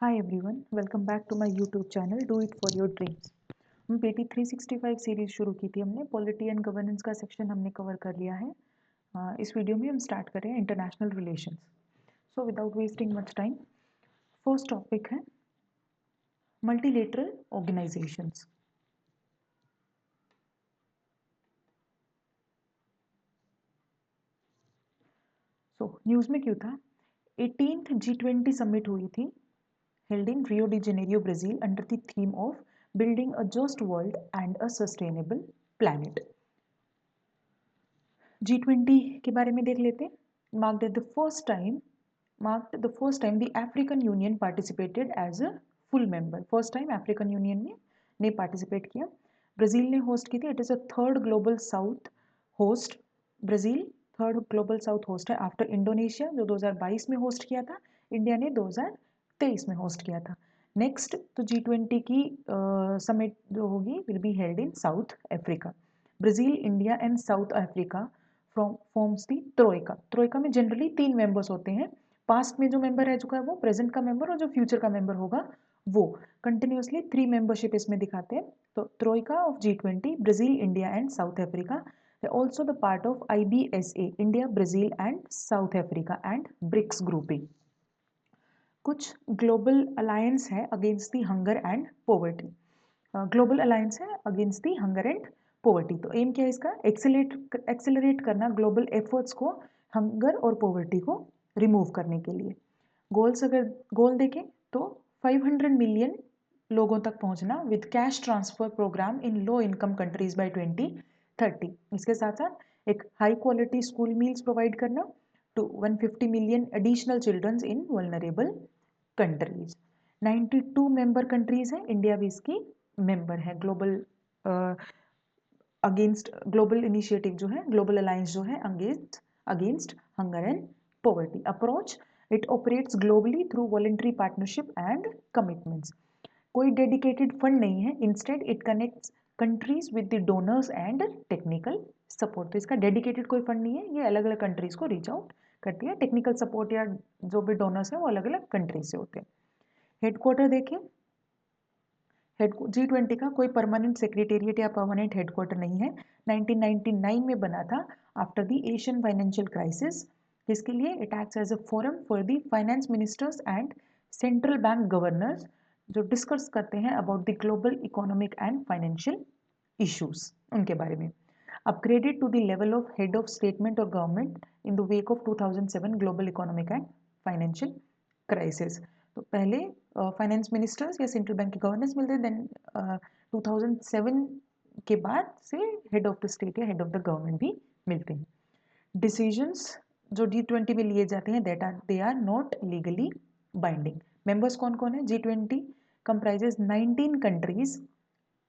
Hi everyone, welcome back to my YouTube channel Do It For Your Dreams। हम PT 365 series शुरू की थी हमने पॉलिटी एंड गवर्नेंस का सेक्शन हमने कवर कर लिया है। इस वीडियो में हम स्टार्ट कर रहे हैं international relations. So without wasting much time, first topic है मल्टीलेटरल ऑर्गेनाइजेशंस। सो न्यूज़ में क्यों था? 18th G20 समिट हुई थी held in Rio de Janeiro, Brazil under the theme of building a just world and a sustainable planet। G20 के बारे में देख लेते हैं। marked the first time the African Union participated as a full member। first time African Union ने participate किया। Brazil ने host की थी। It is a third global south host. Brazil third global south host है after Indonesia जो 2022 में host किया था। इंडिया ने 2023 में होस्ट किया था। नेक्स्ट तो G20 की समिट जो होगी will be held in South Africa. Brazil, India and South Africa forms the troika. Troika में जनरली 3 मेंबर्स होते हैं। पास्ट में जो मेंबर रह चुका है वो, प्रेजेंट का मेंबर और जो फ्यूचर का मेंबर होगा वो। कंटिन्यूसली 3 मेंबरशिप इसमें दिखाते हैं। तो Troikaa of G20, Brazil, India and South Africa. also the part of IBSA, India, Brazil and South Africa and BRICS grouping। कुछ ग्लोबल अलायंस है against the hunger and poverty. Global alliance है against the hunger and poverty. तो aim क्या है इसका? Accelerate करना global efforts को hunger और पॉवर्टी को रिमूव करने के लिए। गोल्स अगर गोल देखें तो 500 मिलियन लोगों तक पहुंचना with cash transfer programme in low income countries by 2030। इसके साथ साथ एक high quality school meals provide करना to 150 million additional children in vulnerable countries। 92 member countries हैं। इंडिया भी इसकी मेंबर है। ग्लोबल अगेंस्ट ग्लोबल इनिशिएटिव जो है, ग्लोबल अलायंस जो है against hunger and poverty approach. It operates globally through voluntary partnership and commitments. कोई डेडिकेटेड फंड नहीं है। Instead it connects countries with the donors and technical support. तो इसका dedicated कोई फंड नहीं है, ये अलग अलग कंट्रीज को रीच आउट करती है। टेक्निकल सपोर्ट या जो भी डोनर्स हैं वो अलग अलग कंट्रीज से होते हैं। हेडक्वार्टर देखिए, G20 का कोई परमानेंट सेक्रेटेरिएट या परमानेंट हेडक्वार्टर नहीं है। 1999 में बना था after the Asian financial crisis. इसके लिए it acts as a forum for the finance ministers and central bank governors जो डिस्कस करते हैं about the global economic and financial issues, उनके बारे में। Upgraded to the level of head of statement और government in the wake of 2007 global economic and financial crisis. तो पहले finance ministers या सेंट्रल बैंक के गवर्नर्स मिलते, देन 2007 के बाद से हेड ऑफ द स्टेट या हेड ऑफ द गवर्नमेंट भी मिलते हैं। डिसीजंस जो G20 में लिए जाते हैं they are not legally binding. Members कौन कौन है? G20 comprises 19 countries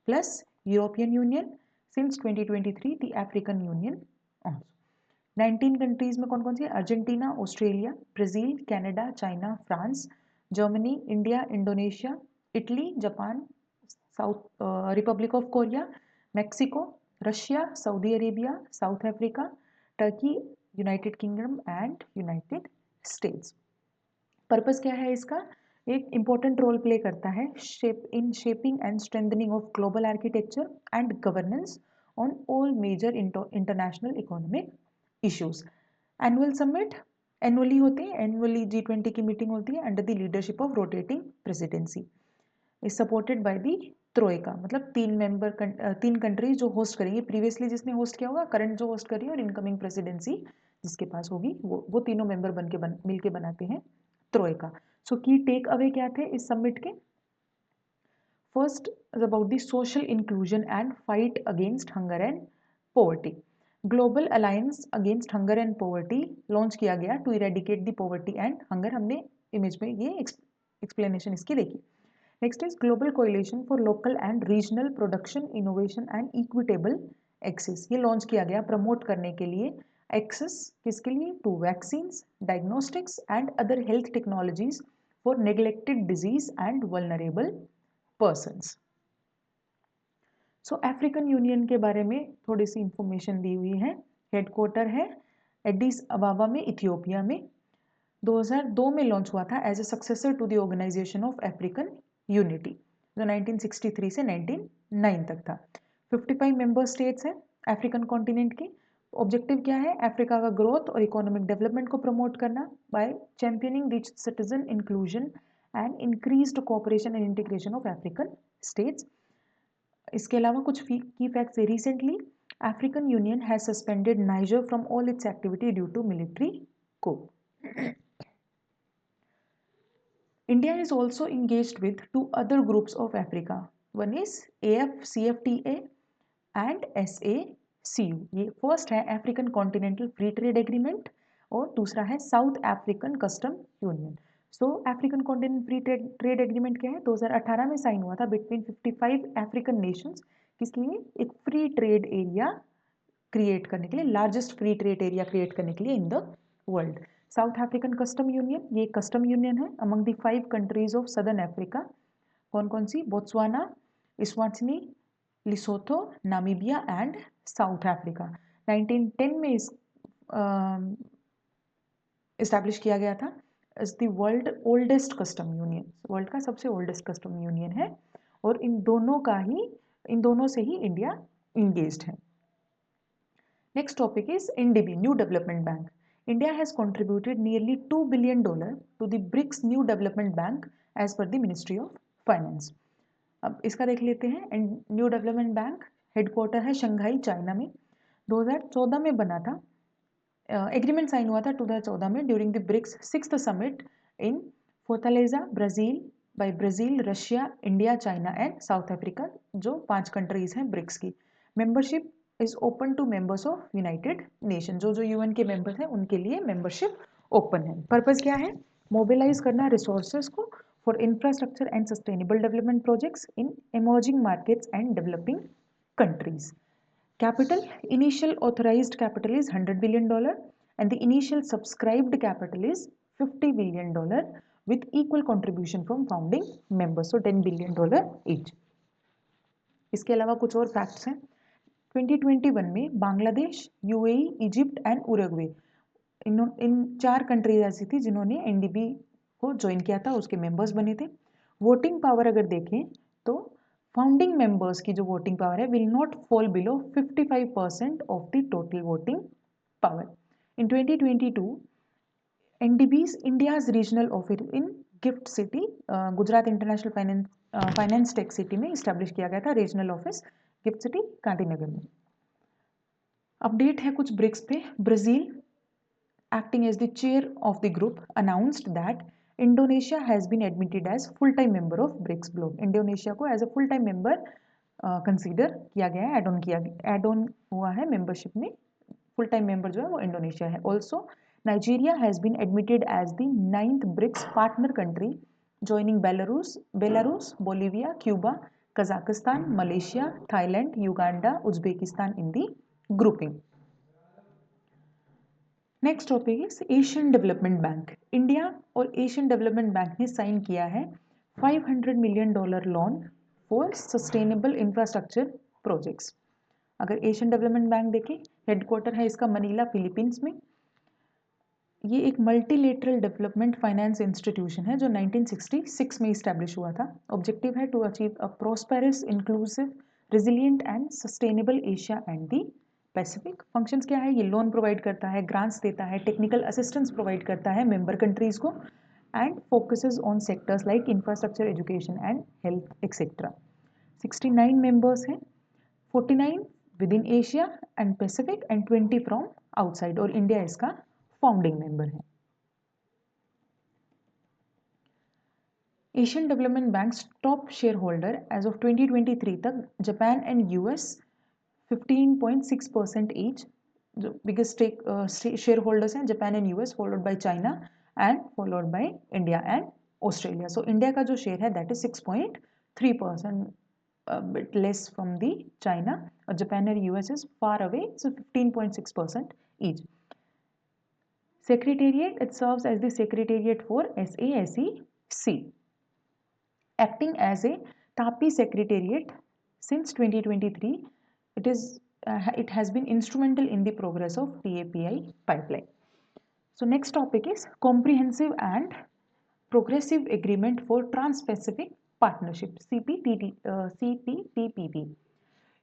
plus European Union, since 2023 the African Union also। 19 countries में कौन कौन सी? Argentina, Australia, Brazil, Canada, China, France, Germany, India, Indonesia, Italy, Japan, South Republic of Korea, Mexico, Russia, Saudi Arabia, South Africa, Turkey, United Kingdom and United States. Purpose क्या है इसका? एक important role play करता है shaping and strengthening of global architecture and governance on all major international economic issues. Annual summit annually होते हैं। Annually G20 की meeting होती है under the leadership of rotating presidency. Is supported by the Troikaa, मतलब 3 countries जो host करेंगे। Previously जिसने host किया होगा, करंट जो होस्ट करिए और इनकमिंग प्रेसिडेंसी जिसके पास होगी वो तीनों मेंबर मिलके बनाते हैं ट्रोइका। सो की टेक अवे क्या थे इस समिट के? First is about the social inclusion and fight against hunger and poverty. Global alliance against hunger and poverty launch किया गया to eradicate the poverty and hunger. हमने इमेज में ये एक्सप्लेनेशन इसकी देखी। Next is global coalition for local and regional production, innovation and equitable access. ये launch किया गया प्रमोट करने के लिए एक्सेस किसके लिए? To vaccines, diagnostics and other health technologies for neglected disease and vulnerable persons. So African union के बारे में थोड़ी सी इंफॉर्मेशन दी हुई है। हेडक्वार्टर है एडिस अबाबा में, इथियोपिया में। 2002 में लॉन्च हुआ था as a successor to the Organisation of African Unity, जो 1963 से 1909 तक था। 55 मेंबर स्टेट्स हैं अफ्रीकन कॉन्टिनेंट की। ऑब्जेक्टिव क्या है? अफ्रीका का ग्रोथ और इकोनॉमिक डेवलपमेंट को प्रमोट करना by championing the citizen inclusion and increased cooperation and integration of African states. इसके अलावा कुछ की फैक्ट्स है। Recently African Union has suspended Niger from all its activity due to military को। India is also engaged with two other groups of Africa. One is AFCFTA and SACU. ये first है African Continental Free trade Agreement और दूसरा है South African Custom Union. So African Continent Free trade Agreement क्या है? 2018 में sign हुआ था बिटवीन 55 अफ्रीकन नेशंस। किस लिए? एक फ्री ट्रेड एरिया क्रिएट करने के लिए, largest free trade area create करने के लिए in the world. South African Custom Union, ये कस्टम यूनियन है among the 5 countries of Southern Africa. कौन कौन सी? Botswana, Eswatini, Lesotho, Namibia and South Africa. 1910 में इस इस्टेब्लिश किया गया था is the world oldest custom union, world का सबसे ओल्डेस्ट कस्टम यूनियन है और इन दोनों से ही इंडिया इंगेज्ड है। Next topic is NDB, New Development Bank. India has contributed nearly $2 billion to the BRICS New Development Bank as per the Ministry of Finance. अब इसका देख लेते हैं। न्यू डेवलपमेंट बैंक हेडक्वार्टर है शंघाई, चाइना में। 2014 में बना था। एग्रीमेंट साइन हुआ था 2014 में during the BRICS 6th summit in Fortaleza, Brazil, by Brazil, Russia, India, China and South Africa, जो 5 कंट्रीज हैं ब्रिक्स की। Membership is open to members of United Nation, जो यूएन के मेंबर्स हैं उनके लिए मेंबरशिप ओपन है। पर्पस क्या है? मोबिलाइज करना रिसोर्सेज को for infrastructure and sustainable development projects in emerging markets and developing countries. Capital, initial authorized capital is $100 billion and the initial subscribed capital is $50 billion with equal contribution from founding members, so $10 billion each. इसके अलावा कुछ और facts हैं। 2021 में Bangladesh, UAE, Egypt and Uruguay, in 4 countries ऐसी थी जिन्होंने NDB को ज्वाइन किया था, उसके मेंबर्स बने थे। वोटिंग पावर अगर देखें तो फाउंडिंग मेंबर्स की जो वोटिंग पावर है will not fall below 55% of the total voting power. In 2022 NDB's India's regional office in GIFT City, Gujarat International Finance Tech City में इस्टेब्लिश किया गया था regional office, GIFT City Gandhinagar में। अपडेट है कुछ ब्रिक्स पे। Brazil, acting as the chair of the group, announced that Indonesia has been admitted as full-time member of BRICS bloc. Indonesia को as a full-time member consider किया गया है, add on हुआ है मेंबरशिप में। फुल टाइम मेंबर जो है वो इंडोनेशिया है। Also Nigeria has been admitted as the 9th BRICS partner country, joining Belarus, Bolivia, Cuba, Kazakhstan, Malaysia, Thailand, Uganda, Uzbekistan in the grouping. Next topic is Asian Development Bank. India और Asian Development Bank ने sign किया है $500 million loan for sustainable infrastructure projects. अगर Asian Development Bank देखें, headquarter है इसका Manila, Philippines में। ये एक मल्टीलेटरल डेवलपमेंट फाइनेंस इंस्टीट्यूशन है जो 1966 में इस्टेब्लिश हुआ था। ऑब्जेक्टिव है to achieve a prosperous, inclusive, resilient and sustainable Asia and the Pacific. Functions क्या है? ये लोन प्रोवाइड करता है, ग्रांट्स देता है, टेक्निकल असिस्टेंस प्रोवाइड करता है मेंबर कंट्रीज को and focuses on sectors like infrastructure, education and health etcetera. 69 members हैं, 49 within Asia and Pacific and 20 from outside, और इंडिया इसका फाउंडिंग मेंबर है। Asian Development Bank's top shareholder as of 2023 तक Japan and US 15.6% each, जो biggest shareholders हैं Japan and US, followed by China and followed by India and Australia. So India का जो share है that is 6.3%, bit less from the China, or Japan and US is far away, so 15.6% each. Secretariat, it serves as the secretariat for SASEC, acting as a TAPI secretariat since 2023. It has been instrumental in the progress of TAPI pipeline. So next topic is Comprehensive and Progressive Agreement for Trans-Pacific Partnership CPTPP।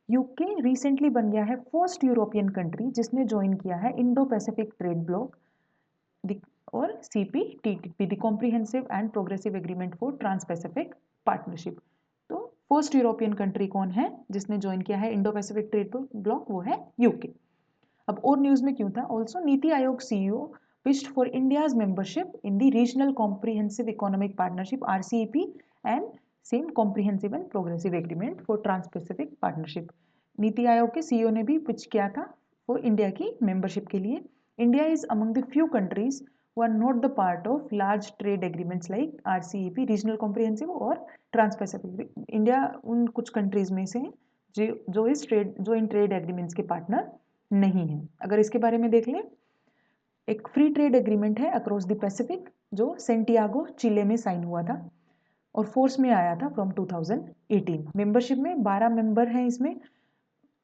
UK recently बन गया है first European country जिसने join किया है Indo Pacific trade bloc और CPTPP the comprehensive and progressive agreement for trans Pacific partnership. तो first European country कौन है जिसने ज्वाइन किया है इंडो पैसिफिक ट्रेड ब्लॉक? वो है यूके। अब और न्यूज में क्यों था? Also NITI Aayog CEO wished for India's membership in the Regional Comprehensive Economic Partnership RCEP and same Comprehensive and Progressive Agreement for Trans-Pacific Partnership। NITI Aayog के CEO ने भी पिच किया था वो इंडिया की मेंबरशिप के लिए। India is among the few countries who are not the part of large trade agreements like RCEP, Regional Comprehensive और Trans-Pacific। इंडिया उन कुछ कंट्रीज में से जो इन ट्रेड एग्रीमेंट्स के पार्टनर नहीं है। अगर इसके बारे में देख लें, एक फ्री ट्रेड एग्रीमेंट है अक्रॉस द पैसिफिक जो सेंटियागो चिले में साइन हुआ था और फोर्स में आया था फ्रॉम 2018। मेंबरशिप में 12 मेंबर हैं इसमें,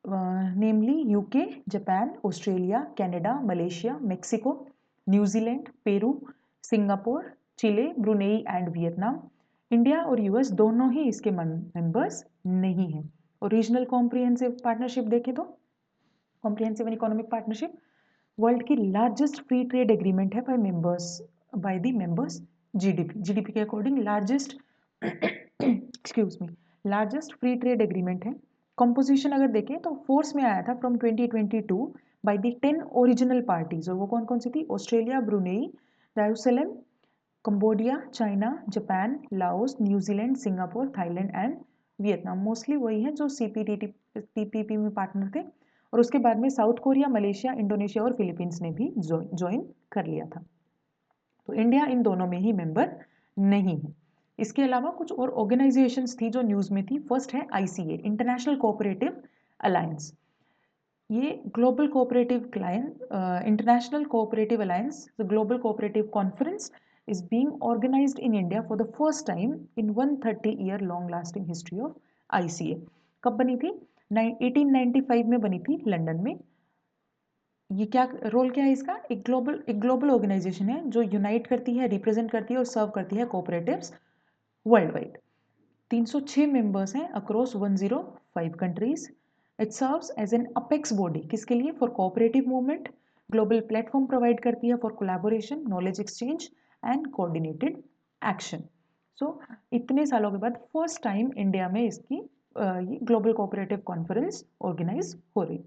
namely UK, Japan, Australia, Canada, Malaysia, Mexico, New Zealand, Peru, Singapore, Chile, Brunei and Vietnam. India और यूएस दोनों ही इसके मेंबर्स नहीं हैं। और रीजनल कॉम्प्रिहेंसिव पार्टनरशिप देखें तो comprehensive and economic partnership world की लार्जेस्ट फ्री ट्रेड एग्रीमेंट है बाय द मेंबर्स जीडीपी के according largest excuse me largest free trade agreement है। कंपोजिशन अगर देखें तो फोर्स में आया था from 2022 by the 10 original parties. और वो कौन कौन सी थी? Australia, Brunei, Darussalam, Cambodia, China, Japan, Laos, New Zealand, Singapore, Thailand and Vietnam. Mostly वही है जो CPTPP में पार्टनर थे। और उसके बाद में साउथ कोरिया, मलेशिया, इंडोनेशिया और फिलीपींस ने भी ज्वाइन कर लिया था। तो इंडिया इन दोनों में ही मेंबर नहीं है। इसके अलावा कुछ और ऑर्गेनाइजेशंस थी जो न्यूज में थी। फर्स्ट है ICA, इंटरनेशनल कोऑपरेटिव अलायंस। ये global cooperative international cooperative alliance global cooperative conference is being organized in India for the first time in 130-year long lasting history of ICA। कब बनी थी? 1895 में बनी थी लंदन में। ये क्या रोल क्या है इसका? एक ग्लोबल ऑर्गेनाइजेशन है जो यूनाइट करती है, रिप्रेजेंट करती है और सर्व करती है कोऑपरेटिव्स वर्ल्ड वाइड। 306 मेंबर्स हैं across 105 countries. It serves as an apex body किसके लिए? For cooperative movement. Global platform provide करती है for collaboration, knowledge exchange and coordinated action. So इतने सालों के बाद फर्स्ट टाइम इंडिया में इसकी ये ग्लोबल कोऑपरेटिव कॉन्फ्रेंस ऑर्गेनाइज हो रही।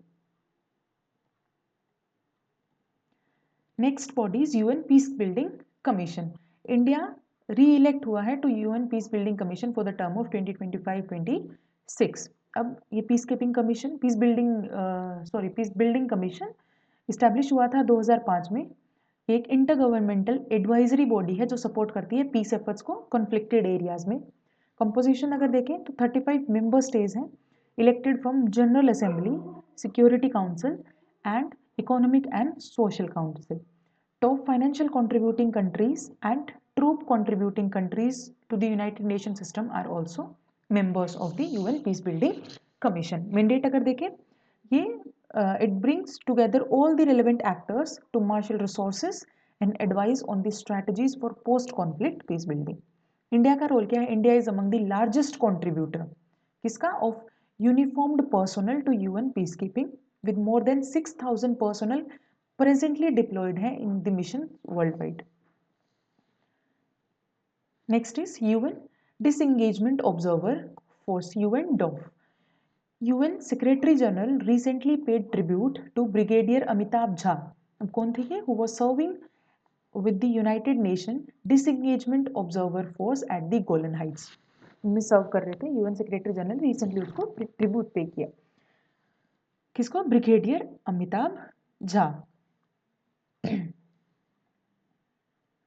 Next body is UN peace building commission. India re-elect हुआ है to UN peace building commission for the term of 2025-26। अब ये peace keeping commission peace building commission establish हुआ था 2005 में। एक इंटर गवर्नमेंटल एडवाइजरी बॉडी है जो सपोर्ट करती है पीस एफर्ट्स को कॉन्फ्लिक्टेड एरियाज में। कंपोजिशन अगर देखें तो 35 मेंबर स्टेट्स हैं elected from general assembly, security Council and economic and social council. Top financial contributing countries and troop contributing countries to the United Nations system are also members of the UN Peacebuilding Commission। Mandate अगर देखें ये it brings together all the relevant actors to marshal resources and advise on the strategies for post-conflict peace building। India का role क्या है? India is among the largest contributor किसका? Of uniformed personnel to UN peacekeeping with more than 6,000 personnel presently deployed है in the mission worldwide। Next is UN Disengagement Observer Force (UNDOF). UN Secretary General recently paid tribute to Brigadier Amitabh Jha। अब कौन थे ये? Who was serving with the United Nation Disengagement Observer Force at the Golan Heights। में सर्व कर रहे थे। UN Secretary General recently उसको tribute pay किया। किसको? ब्रिगेडियर अमिताभ झा।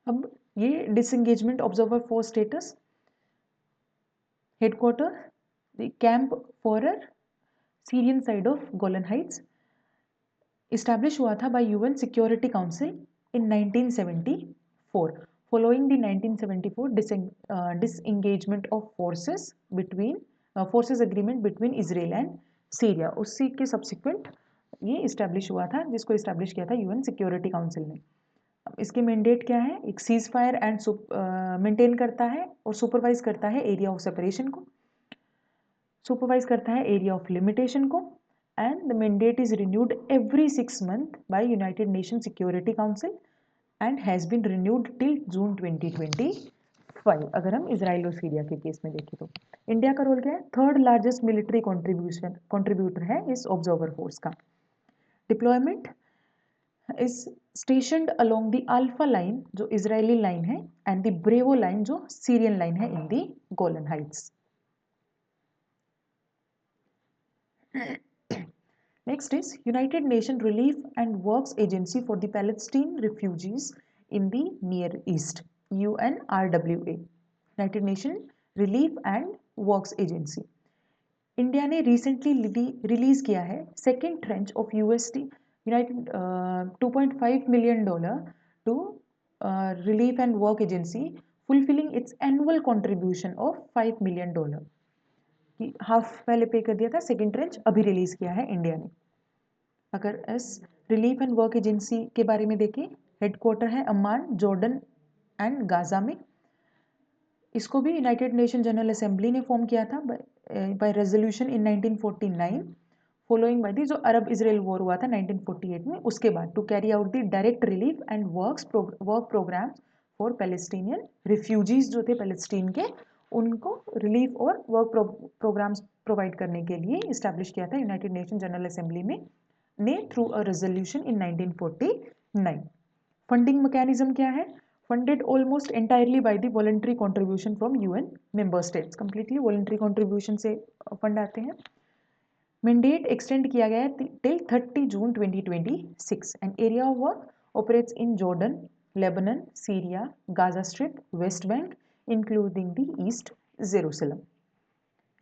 अब ये disengagement observer force status headquarter camp Faouar Syrian side of Golan Heights establish हुआ था by UN security council in 1974 following the 1974 disengagement of forces agreement between Israel and Syria. उसी के subsequent ये establish हुआ था जिसको इस्टेब्लिश किया था UN सिक्योरिटी काउंसिल ने। इसकी मैंडेट क्या है, एक सीज फायर एंड मेंटेन करता है और सुपरवाइज करता है एरिया ऑफ सेपरेशन को, सुपरवाइज करता है एरिया ऑफ लिमिटेशन को, and the mandate is renewed every 6 month by United Nation Security Council and has been renewed till June 2025। अगर हम इसराइल और सीरिया के केस में देखें तो इंडिया का रोल क्या है, थर्ड लार्जेस्ट मिलिट्री कंट्रीब्यूटर है इस ऑब्जर्वर फोर्स का। Deployment is स्टेशनड along the alpha line जो इजरायली लाइन है एंड द ब्रेवो लाइन जो सीरियन लाइन है in the Golan Heights. Next is United Nations Relief and Works Agency for the Palestine Refugees in the Near East, UNRWA, United Nations Relief and Works Agency। India ने recently release किया है second tranche of USD united $2.5 million to relief and work agency fulfilling its annual contribution of $5 million कि half पहले पे कर दिया था, second trench अभी रिलीज किया है इंडिया ने। अगर इस रिलीफ एंड वर्क एजेंसी के बारे में देखें, हेडक्वार्टर है अम्मान, जॉर्डन एंड गाजा में। इसको भी यूनाइटेड नेशन जनरल असेंबली ने फॉर्म किया था by resolution in 1949 following by the जो अरब इजराइल वॉर हुआ था 1948 में, उसके बाद to carry out the direct relief and work programmes for Palestinian refugees जो थे पैलेस्टीन के, उनको रिलीफ और वर्क प्रोग्राम्स प्रोवाइड करने के लिए इस्टेब्लिश किया था यूनाइटेड नेशन जनरल असेंबली में ने through a resolution in 1949। Funding mechanism क्या है, funded almost entirely by the voluntary contribution from UN member states, completely voluntary contribution से फंड आते हैं। मैंडेट एक्सटेंड किया गया है till 30 June 2026 and area of work operates in Jordan, Lebanon, Syria, Gaza strip, West Bank including the east Jerusalem.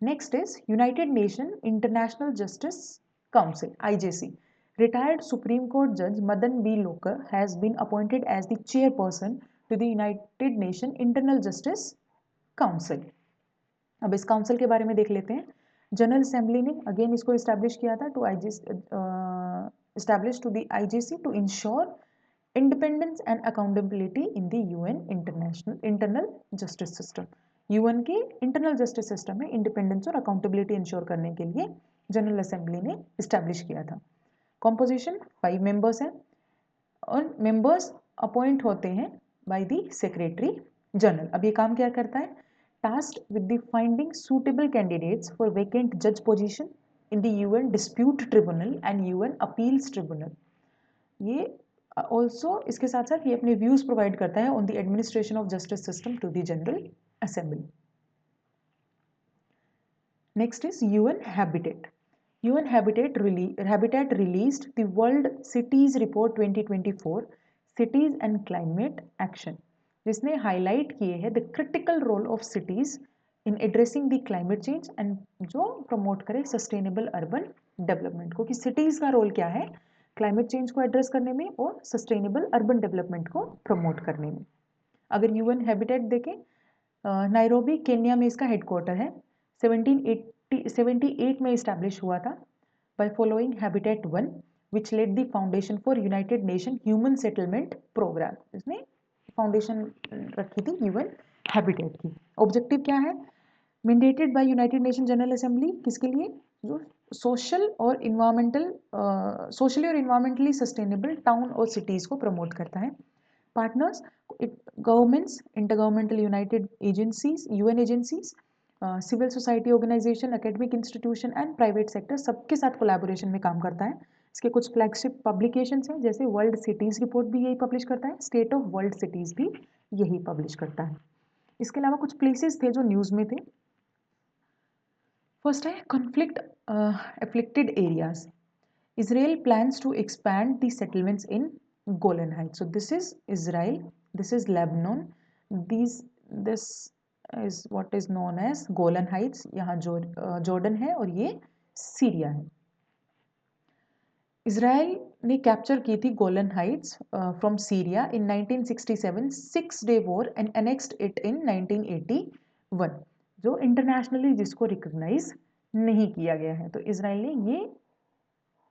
Next is United Nations International Justice Council (IJC). Retired Supreme Court Judge Madan B. Lokar has been appointed as the chairperson to the United Nations Internal Justice Council. अब इस council के बारे में देख लेते हैं। General Assembly ने again इसको इस्टेब्लिश किया था to establish to the IJC to ensure independence and accountability in the UN internal justice system। UN के इंटरनल जस्टिस सिस्टम में इंडिपेंडेंस और अकाउंटेबिलिटी इंश्योर करने के लिए जनरल असेंबली ने इस्टेब्लिश किया था। कॉम्पोजिशन 5 मेंबर्स हैं और मेंबर्स अपॉइंट होते हैं बाय द सेक्रेटरी जनरल। अब ये काम क्या करता है, tasked with the finding suitable candidates for vacant जज position in the UN dispute tribunal and UN appeals tribunal. ये ऑल्सो इसके साथ साथ ये अपने व्यूज प्रोवाइड करता है on the administration of justice system to the general assembly। Next is UN Habitat. UN Habitat released the World Cities Report 2024 Cities and Climate Action, जिसने highlight किए हैं the critical role of cities in addressing the climate change and जो promote करे sustainable urban development को, कि cities का role क्या है क्लाइमेट चेंज को एड्रेस करने में और सस्टेनेबल अर्बन डेवलपमेंट को प्रमोट करने में। अगर यूएन हैबिटेट देखें, नायरोबी केन्या में इसका हेडक्वार्टर है। 1778 में इस्टेब्लिश हुआ था by following Habitat 1 which led the foundation for United Nation human settlement programme. इसने फाउंडेशन रखी थी यूएन हैबिटेट की। ऑब्जेक्टिव क्या है, mandated by United Nation General Assembly, किसके लिए, जो सोशली और इन्वायरमेंटली सस्टेनेबल टाउन और सिटीज को प्रमोट करता है। Partners governments, intergovernmental united agencies, UN agencies, civil society organisation, academic institution and private sector, सबके साथ कोलैबोरेशन में काम करता है। इसके कुछ फ्लैगशिप पब्लिकेशंस हैं जैसे वर्ल्ड सिटीज़ रिपोर्ट भी यही पब्लिश करता है, स्टेट ऑफ वर्ल्ड सिटीज़ भी यही पब्लिश करता है। इसके अलावा कुछ प्लेसेस थे जो न्यूज़ में थे। फर्स्ट है conflict afflicted areas. Israel plans to expand the settlements in Golan Heights. So this is Israel, this is Lebanon, this is what is known as Golan Heights. यहाँ जॉर्डन है और ये Syria है। Israel ने capture की थी Golan Heights from Syria in 1967 6-day war and annexed it in 1981, जो internationally जिसको रिकॉग्नाइज नहीं किया गया है, तो इसराइल ने ये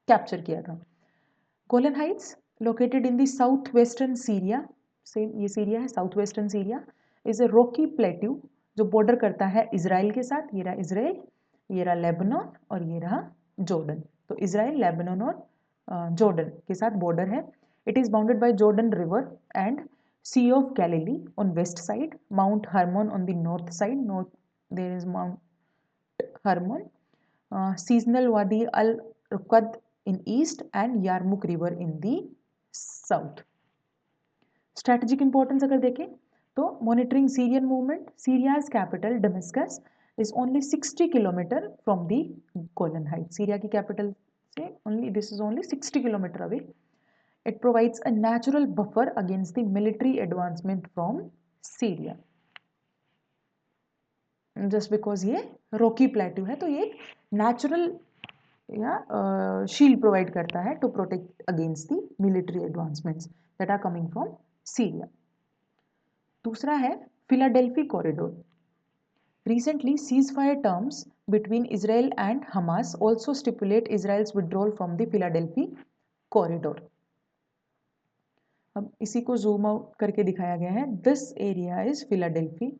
कैप्चर किया था। Golan Heights located in the south western Syria, same ये सीरिया है, south western Syria, is a Rocky plateau जो बॉर्डर करता है इजराइल के साथ। ये रहा इजराइल, ये रहा लेबनान और ये रहा जॉर्डन। तो इजराइल, लेबनान और जॉर्डन के साथ बॉर्डर है। It is bounded by Jordan River and Sea of Galilee on west side, Mount Hermon on the north side, north there is Mount Hermon, seasonal Wadi al Ruqad in east and Yarmouk river in the south. Strategic importance अगर देखें तो monitoring Syrian movement, Syria's capital Damascus is only 60 kilometer from the Golan Heights. Syria की capital से this is only 60 kilometer away. It provides a natural buffer against the military advancement from Syria. Just because ये rocky plateau है तो ये एक natural या shield provide करता है to protect against the military advancements that are coming from Syria. दूसरा है Philadelphi corridor. Recently ceasefire terms between Israel and Hamas also stipulate Israel's withdrawal from the Philadelphi corridor. अब इसी को zoom out करके दिखाया गया है। This area is Philadelphi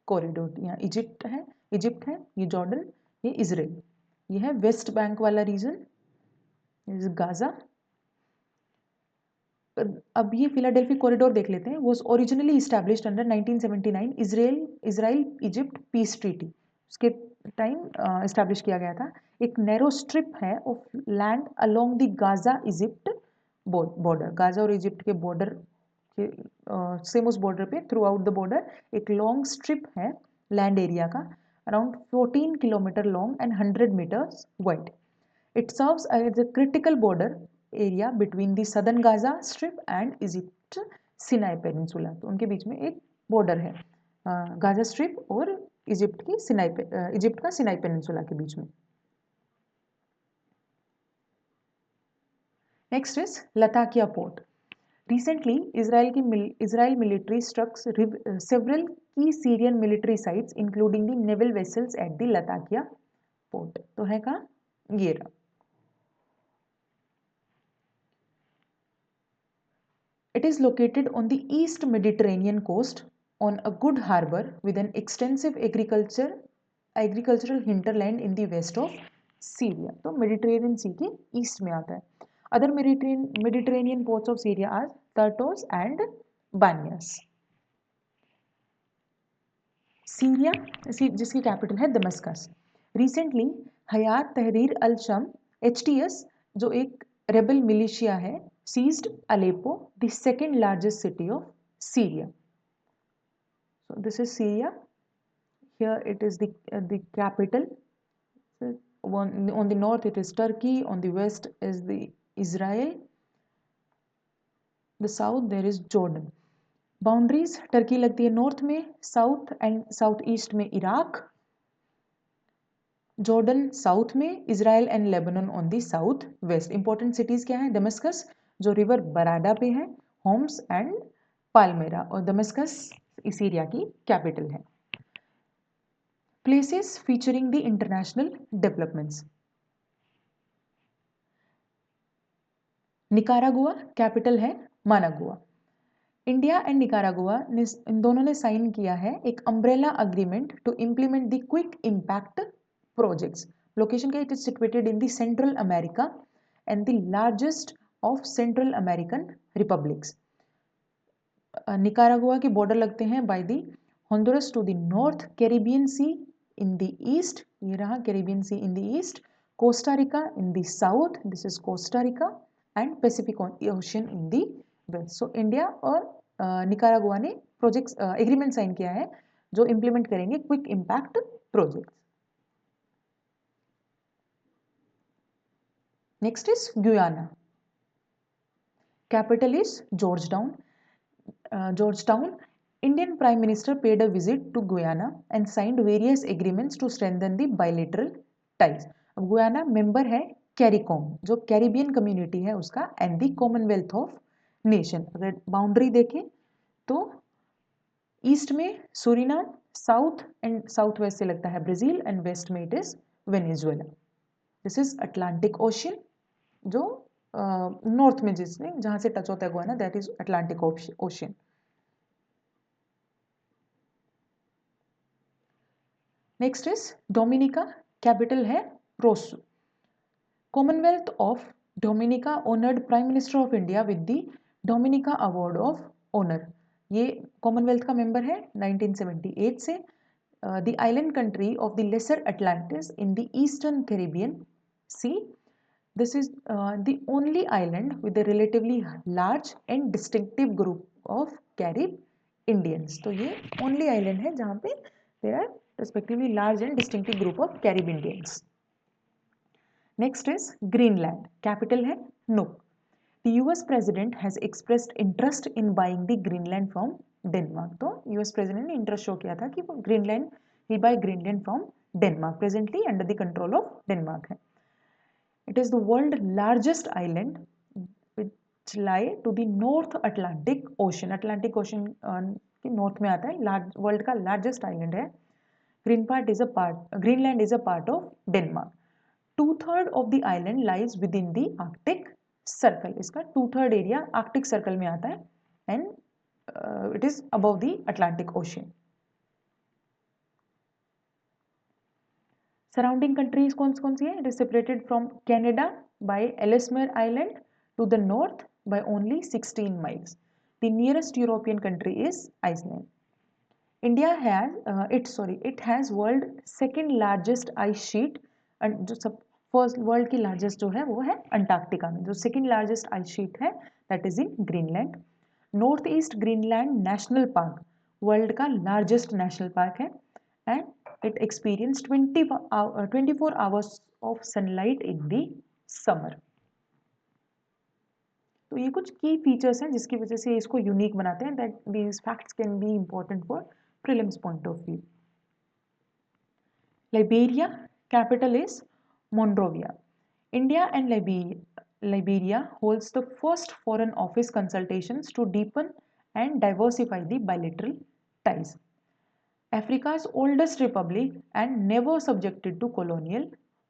corridor. यहाँ इजिप्ट है, ये जॉर्डन, ये इजराइल, ये है वेस्ट बैंक वाला रीजन, गाजा। अब ये फिलाडेल्फी कॉरिडोर देख लेते हैं। Was originally established under 1979 Israel Egypt peace treaty, उसके टाइम इस्टेब्लिश किया गया था। एक नैरो स्ट्रिप है of land along the Gaza Egypt border, Gaza और इजिप्ट के बॉर्डर के सेम उस बॉर्डर पे थ्रू आउट द बॉर्डर एक लॉन्ग स्ट्रिप है लैंड एरिया का, around 14 kilometre long and 100 metres wide. It serves as a critical border area between the southern Gaza Strip and Egypt Sinai Peninsula. तो उनके बीच में एक border है Gaza strip और Egypt का सिनाई पेनिनसुला के बीच में। Next is Latakia port. Recently Israel military struck several की Syrian military sites including the naval vessels at the Latakia port. तो है कहाँ, ये रहा। It is located on the East Mediterranean coast on a good harbor with an extensive agricultural hinterland in the west of Syria. तो Mediterranean सी के east में आता है। Other Mediterranean ports of Syria are Tartus and Banias. Syria जिसकी capital है Damascus. Recently हयात तहरीर अल शम HTS जो एक रेबल मिलिशिया है seized Aleppo, the second largest city of Syria. So this is Syria. Here it is the capital. On the north it is Turkey. On the west is the Israel. The south there is Jordan. Boundaries Turkey लगती है north में, south and south east में Iraq, Jordan south में, Israel and Lebanon on the south west. Important cities क्या है, Damascus जो river बराडा पे है, होम्स एंड पालमेरा, और दमस्कस सीरिया की कैपिटल है। Places featuring the international developments. Nicaragua capital है मानागुआ। इंडिया एंड निकारागुआ इन दोनों ने साइन किया है एक umbrella agreement to implement the quick impact projects. Location it is situated in the Central America and the largest of Central American republics. Nicaragua के border लगते हैं by the Honduras to the north, Caribbean Sea in the east, ये रहा Caribbean Sea in the east, Costa Rica in the south, this is Costa Rica, and Pacific Ocean in the west. So India और Nicaragua ने projects agreement sign किया है जो implement करेंगे quick impact project. Next is Guyana. Capital is Georgetown. Indian Prime Minister paid a visit to Guyana and signed various agreements to strengthen the bilateral ties. अब Guyana member है CARICOM जो Caribbean community है उसका and the Commonwealth of nation. अगर boundary देखें तो east में Suriname, south and south west से लगता है ब्राजील एंड वेस्ट में it is Venezuela. This is Atlantic Ocean जो नॉर्थ में जिसने जहां से टच होता है Guyana, that is Atlantic Ocean. Next is Dominica, capital है Roseau. Commonwealth of Dominica honoured prime minister of India with the Dominica award of honour. ये Commonwealth का मेंबर है 1978 से। The island country of the Lesser Atlantis in the eastern Caribbean Sea. This is the only island with a relatively large and distinctive group of Carib Indians. तो ये only island है जहाँ पे there are respectively large and distinctive group of Carib Indians. Next is Greenland. Capital है Nuuk. The US president has expressed interest in buying the Greenland from Denmark. तो US president ने interest show किया था कि वो Greenland will buy Greenland from Denmark. Presently under the control of Denmark है. It is the world's largest island which lie to the North Atlantic Ocean. Atlantic Ocean के north में आता है, world का largest island है. Greenland is a part of Denmark. 2/3 of the island lies within the Arctic Circle. इसका 2/3 area Arctic Circle में आता है and it is above the Atlantic Ocean. Surrounding countries कौन सी है? It is separated from Canada by Ellesmere Island to the north by only 16 miles. The nearest European country is Iceland. India has it has world second largest ice sheet and जो सब first world की largest जो है वो है Antarctica में। जो second largest ice sheet है that is in Greenland. North east Greenland national park world का लार्जेस्ट नेशनल पार्क है and it experienced 24 hours of sunlight in the summer. तो ये कुछ की फीचर्स हैं जिसकी वजह से इसको यूनिक बनाते हैं that these facts can be important for prelims point of view. Liberia, capital is Monrovia. India and Liberia holds the first foreign office consultations to deepen and diversify the bilateral ties. Africa's oldest republic and never subjected to colonial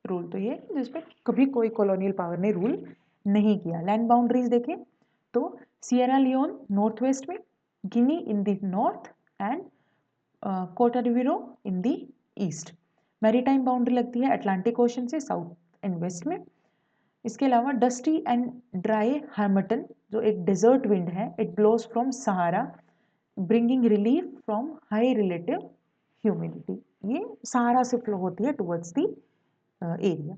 rule. तो ये जिसपे कभी कोई colonial power ने rule नहीं किया। Land boundaries देखें तो सियरा लियोन नॉर्थ वेस्ट में, Guinea in the north and Cote d'Ivoire in the east. Maritime boundary लगती है अटलांटिक ओशन से साउथ एंड वेस्ट में। इसके अलावा डस्टी एंड ड्राई हार्मटन जो एक डेजर्ट विंड है, it blows from Sahara bringing relief from high relative humidity. ये सहारा से फ्लो होती है towards the area.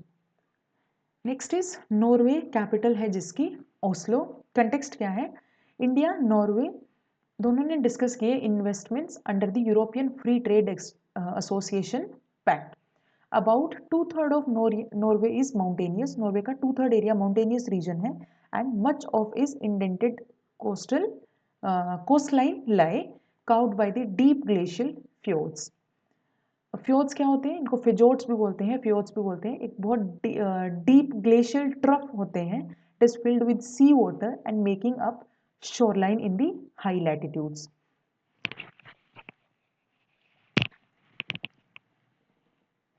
Next is Norway, capital है जिसकी ओस्लो। कंटेक्स्ट क्या है? इंडिया नॉर्वे दोनों ने डिस्कस किए investments under the European free trade association pact. About 2/3 of Norway is mountainous. Norway का 2/3 एरिया माउंटेनियस रीजन है and much of is indented coastline lie carved by the deep glacial fjords. Fjords क्या होते हैं? इनको फिजोर्ड्स भी बोलते हैं, फ्योर्ड्स भी बोलते हैं। एक बहुत डीप ग्लेशियल ट्रफ होते हैं, it is filled with sea water and making up shoreline in the high latitudes.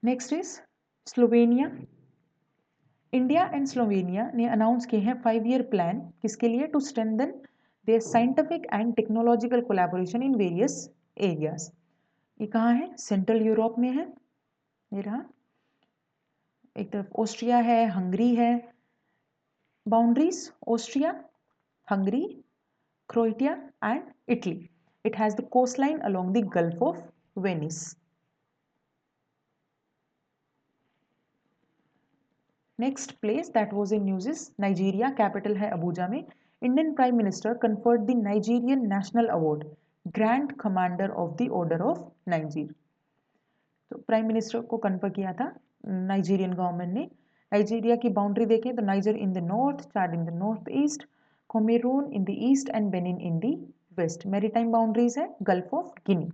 Next is Slovenia. India and Slovenia ने अनाउंस किए हैं 5-year प्लान। किसके लिए? To strengthen their scientific and technological collaboration in various areas. ये कहाँ है? Central Europe में है। ये रहा, एक तरफ ऑस्ट्रिया है, हंगरी है। Boundaries Austria, Hungary, Croatia and Italy. It has the coastline along the Gulf of Venice. Next place that was in news is Nigeria, capital है अबूजा में। Indian prime minister conferred the Nigerian national award Grand Commander of the Order of Niger. तो prime minister को confer किया था Nigerian government ने। Nigeria की boundary देखें तो Niger in the north, Chad in the north east, Cameroon in the east and Benin in the west. Maritime boundaries है Gulf of Guinea.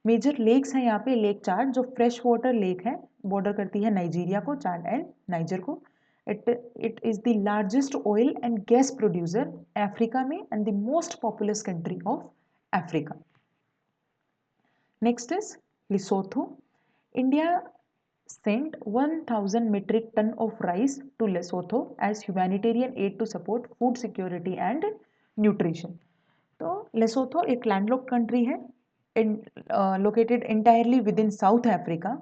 Major lakes हैं यहाँ पे, लेक चाड जो fresh water lake है, border करती है Nigeria को, Chad and Niger को। It is the largest oil and gas producer Africa में and the most populous country of Africa. Next is Lesotho. India sent 1000 metric ton of rice to Lesotho as humanitarian aid to support food security and nutrition. तो Lesotho एक landlocked country है located entirely within South Africa.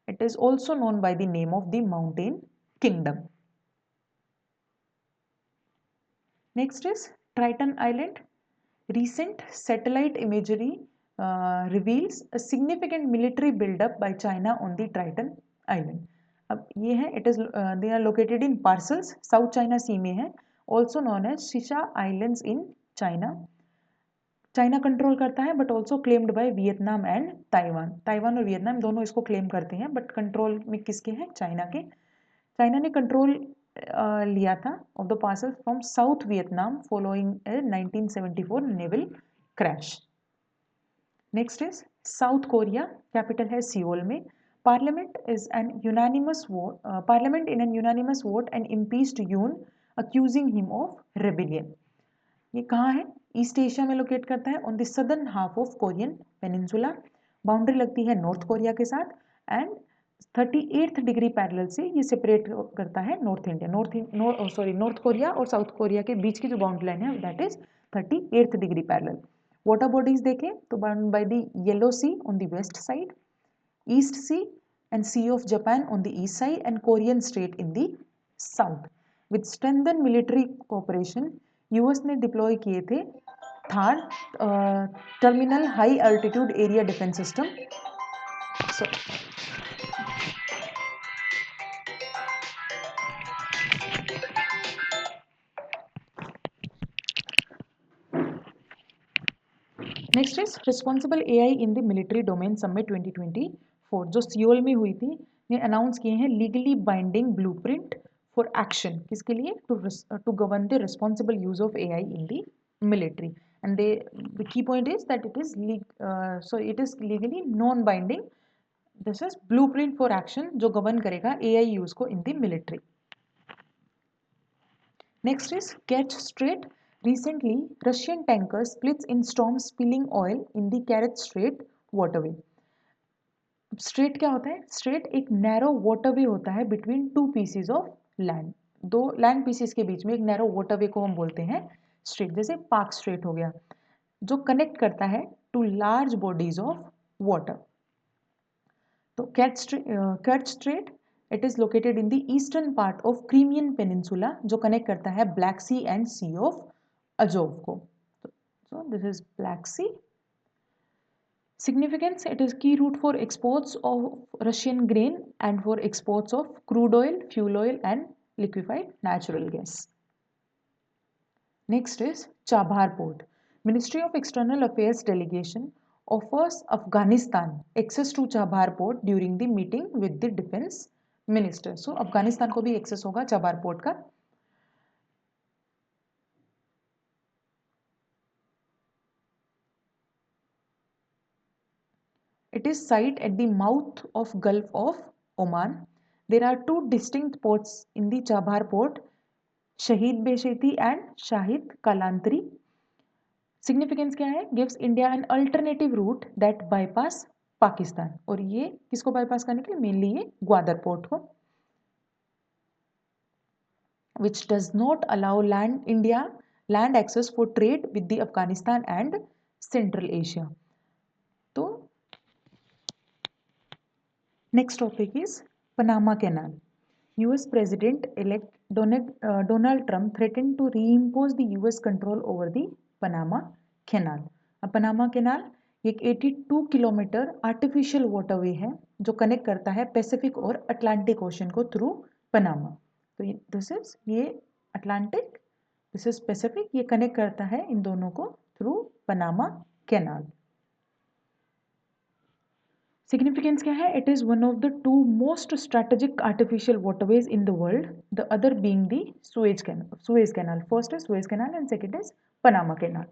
It is also known by the name of the Mountain Kingdom. Next is Triton Island. Recent satellite imagery reveals a significant military buildup by China on the Triton Island. अब ये है they are located in parcels, South China Sea में है, also known as Shisha Islands in China. China control करता है but also claimed by Vietnam and Taiwan. Taiwan और Vietnam दोनों इसको क्लेम करते हैं बट कंट्रोल में किसके हैं? चाइना के. चाइना ने कंट्रोल लिया था of the Paracel from South Vietnam following 1974 naval crash. Next is South Korea. Capital है सियोल में. Parliament in an unanimous vote and impeached Yoon accusing him of rebellion. ये कहाँ है? ईस्ट एशिया में locate करता है on the southern half of Korean peninsula. Boundary लगती है नॉर्थ कोरिया के साथ एंड 38th डिग्री पैरेलल से ये सेपरेट करता है नॉर्थ इंडिया. नॉर्थ कोरिया और साउथ कोरिया के बीच की जो बाउंड्री लाइन है that is 38th degree parallel. Water bodies देखें तो bound by the Yellow Sea on the west side, East Sea and Sea of Japan on the east side and Korean Strait in the south. With strengthen military cooperation US ने deploy किए थे थार terminal high altitude area defence system. Next is responsible AI in the military domain summit 2024 जो Seoul में हुई थी. ने announce किए हैं legally binding blueprint for action. किसके लिए? To govern the responsible use of AI in the military. And the key point is that it is legally non-binding. This is blueprint for action जो govern करेगा AI use को in the military. Next is Kerch Strait. Recently, Russian tanker splits in storm spilling oil in the Kerch Strait waterway. Straight क्या होता है? Straight एक narrow waterway होता है between two pieces of land. दो land pieces के बीच में एक नैरो वाटरवे को हम बोलते हैं स्ट्रेट. जैसे पार्क स्ट्रेट हो गया जो कनेक्ट करता है to large bodies of water. तो Kerch Strait it is located in the eastern part of Crimean peninsula जो कनेक्ट करता है Black Sea and Sea of Azov को. So this is Black Sea. Significance, it is key route for exports of Russian grain and for exports of crude oil, fuel oil and liquefied natural gas. Next is Chabhar Port. Ministry of External Affairs delegation offers Afghanistan access to Chabhar Port during the meeting with the defense minister. So Afghanistan को भी access होगा Chabhar Port का. It is site at the mouth of Gulf of Oman. There are two distinct ports in the Chabhar port, Shahid Besheti and Shahid Kalantri. Significance क्या है? Gives India an alternative route that bypass Pakistan. और ये किसको bypass करने के लिए? Mainly ये Gwadar port को, which does not allow India land access for trade with the Afghanistan and Central Asia. तो next topic is Panama Canal. US President-elect Donald Trump threatened to reimpose the US control over the Panama Canal. अब Panama Canal एक 82 kilometre artificial waterway है जो connect करता है Pacific और Atlantic ocean को through Panama. तो दिस इज ये अटलांटिक, दिस इज पैसिफिक. ये कनेक्ट करता है इन दोनों को थ्रू पनामा कैनाल. Significance क्या है? It is one of the two most strategic artificial waterways in the world. The other being the Suez Canal. First is Suez Canal and second is Panama Canal.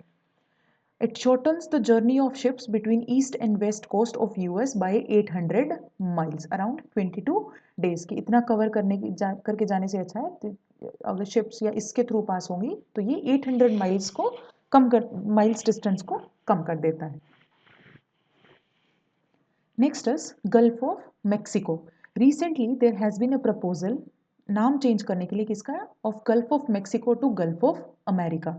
It shortens the journey of ships between east and west coast of US by 800 miles, around 22 days की. इतना cover करके जाने से अच्छा है तो अगर ships या इसके थ्रू पास होंगी तो ये 800 माइल्स को माइल्स डिस्टेंस को कम कर देता है. Next is Gulf of Mexico. Recently there has been a proposal नाम चेंज करने के लिए किसका, of Gulf of Mexico to Gulf of America.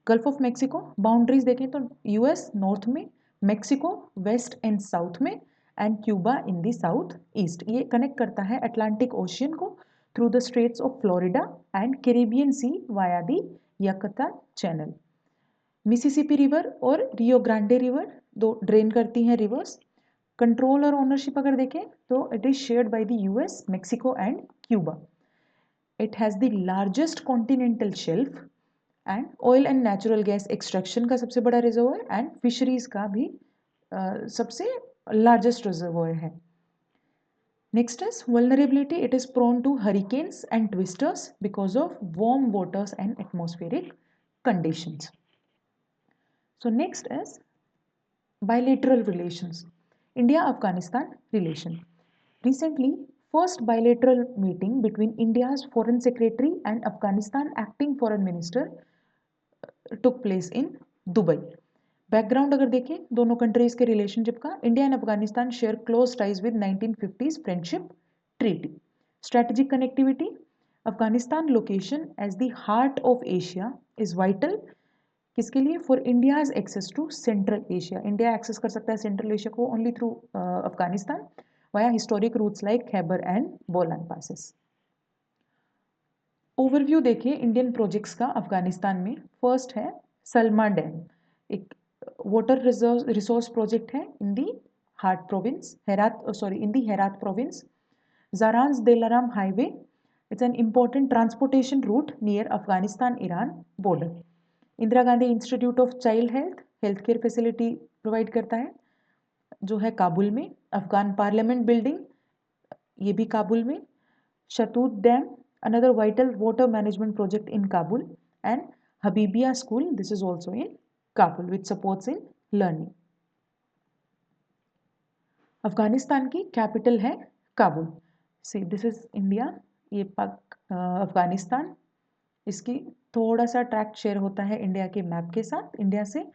Gulf of Mexico boundaries देखें तो यूएस नॉर्थ में, मेक्सिको वेस्ट एंड साउथ में, and Cuba in the south east. ये कनेक्ट करता है अटलांटिक ओशियन को through the Straits of Florida and Caribbean Sea via the Yucatan Channel. Mississippi River और Rio Grande River दो drain करती हैं reverse. Control और ओनरशिप अगर देखें तो it is shared by the US, Mexico and Cuba. It has the largest continental shelf and oil and natural gas extraction का सबसे बड़ा रिजर्वोयर एंड फिशरीज का भी सबसे लार्जेस्ट रिजर्वोयर है। Next is vulnerability. It is prone to hurricanes and twisters because of warm waters and atmospheric conditions. So next is bilateral relations. India-Afghanistan relation. Recently, first bilateral meeting between India's Foreign Secretary and Afghanistan Acting Foreign Minister took place in Dubai. Background अगर देखें दोनों countries के relationship का, India and Afghanistan share close ties with 1950s friendship treaty. Strategic connectivity, Afghanistan location as the heart of Asia is vital किसके लिए, for India's access to central Asia. India access कर सकता है सेंट्रल एशिया को only through Afghanistan via historic routes like Khyber and Bolan passes. Overview देखिए Indian projects का अफगानिस्तान में। First है सलमा डैम, एक वाटर रिसोर्स प्रोजेक्ट है in the Herat province, in the Herat province. Zaranj Dilaram highway, it's an important transportation route near Afghanistan Iran border. Indira Gandhi Institute of Child Health care facility provide करता है जो है काबुल में। अफगान पार्लियामेंट बिल्डिंग, ये भी काबुल में। Shatoot dam, another vital water management project in Kabul, and Habibia School, this is also in Kabul, which supports in learning. Afghanistan की capital है Kabul. See this is India, ये अफगानिस्तान, इसकी थोड़ा सा ट्रैक्ट शेयर होता है इंडिया के मैप के साथ इंडिया से।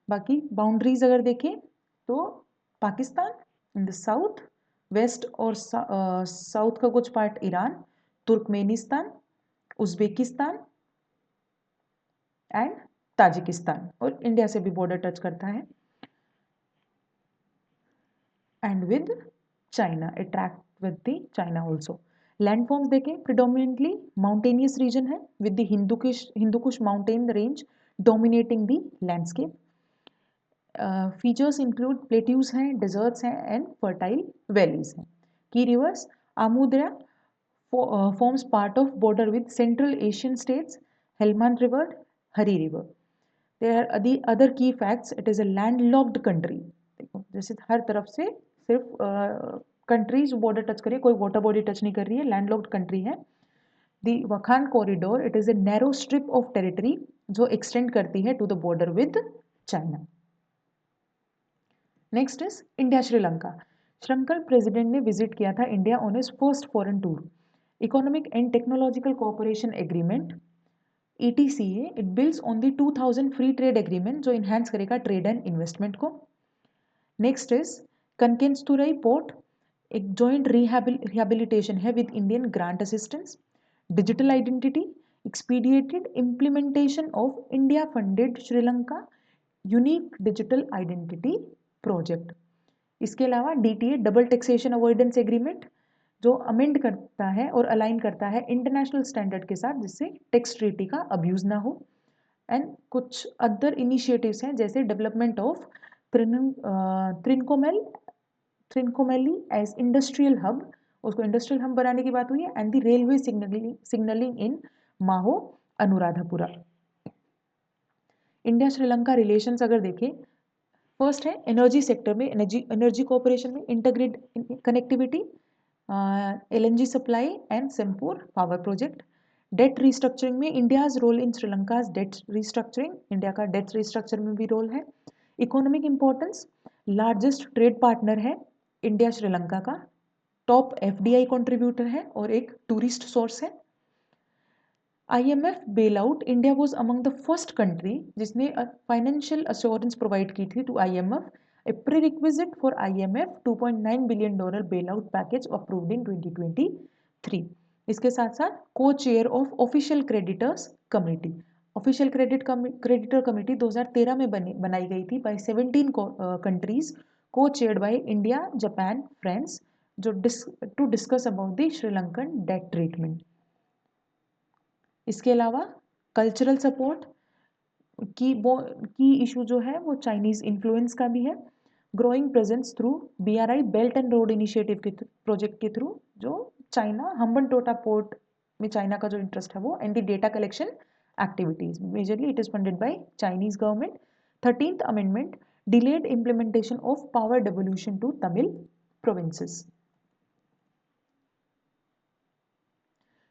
बाकी बाउंड्रीज अगर देखें तो Pakistan in the south, west और साउथ का कुछ part Iran, Turkmenistan, Uzbekistan and Tajikistan, और इंडिया से भी बॉर्डर टच करता है। And with China, attract with the China also. Landforms देखें प्रिडोमिनेटली माउंटेनियस रीजन है with the Hindu Kush mountain range dominating the landscape. Features include plateaus हैं, deserts हैं and fertile valleys हैं। Key rivers, Amu Darya forms part of border with Central Asian states, Helmand River, Hari River. There are the other key facts. It is a landlocked country. देखो जैसे हर तरफ से सिर्फ countries border touch करिए, कोई water body touch नहीं कर रही है, लैंडलॉक्ड कंट्री है। The Wakhan corridor, it is a narrow strip of territory जो एक्सटेंड करती है to the border with China. Next is India Sri Lanka. Sri Lanka president ने विजिट किया था India on his first foreign tour. Economic and technological cooperation agreement ETCA, it builds on the 2000 free trade agreement जो enhance करेगा trade and investment को। Next is Kankesanthurai port, एक joint rehabilitation है with Indian grant assistance. Digital identity, expedited implementation of India funded Sri Lanka unique digital identity project. इसके अलावा DTA, double taxation avoidance agreement, जो amend करता है और अलाइन करता है इंटरनेशनल स्टैंडर्ड के साथ जिससे टैक्स ट्रीटी का अब्यूज ना हो। एंड कुछ अदर इनिशिएटिव्स हैं जैसे development of Trincomalee as industrial hub, उसको इंडस्ट्रियल हब बनाने की बात हुई है। And the railway signalling in Maho Anuradhapura. India Sri Lanka relations अगर देखें, फर्स्ट है एनर्जी सेक्टर में, एनर्जी कोऑपरेशन में intergrid connectivity, LNG supply and Sampur power project. Debt restructuring में India's role in Sri Lanka's debt restructuring, India का डेट रिस्ट्रक्चर में भी रोल है। Economic importance, largest trade partner है इंडिया श्रीलंका का, टॉप FDI कंट्रीब्यूटर है और एक टूरिस्ट सोर्स है। IMF bail out, India was among the first country जिसने फाइनेंशियल अश्योरेंस प्रोवाइड की थी to IMF A prerequisite for IMF $2.9 billion bailout package approved in 2023. इसके साथ साथ co-chair of Official Creditors Committee. Official creditor committee 2013 में बनाई गई थी बाय 17 कंट्रीज को chaired by India, Japan, France, जो to discuss about the Sri Lankan debt treatment. इसके अलावा कल्चरल सपोर्ट की इशू जो है वो चाइनीज इन्फ्लुएंस का भी है. Growing presence through BRI belt and Road initiative के प्रोजेक्ट के थ्रू, जो चाइना हम्बनटोटा पोर्ट में चाइना का जो इंटरेस्ट है वो, and the data collection activities. Majorly it is funded by Chinese government. 13th amendment delayed implementation of power devolution to Tamil provinces.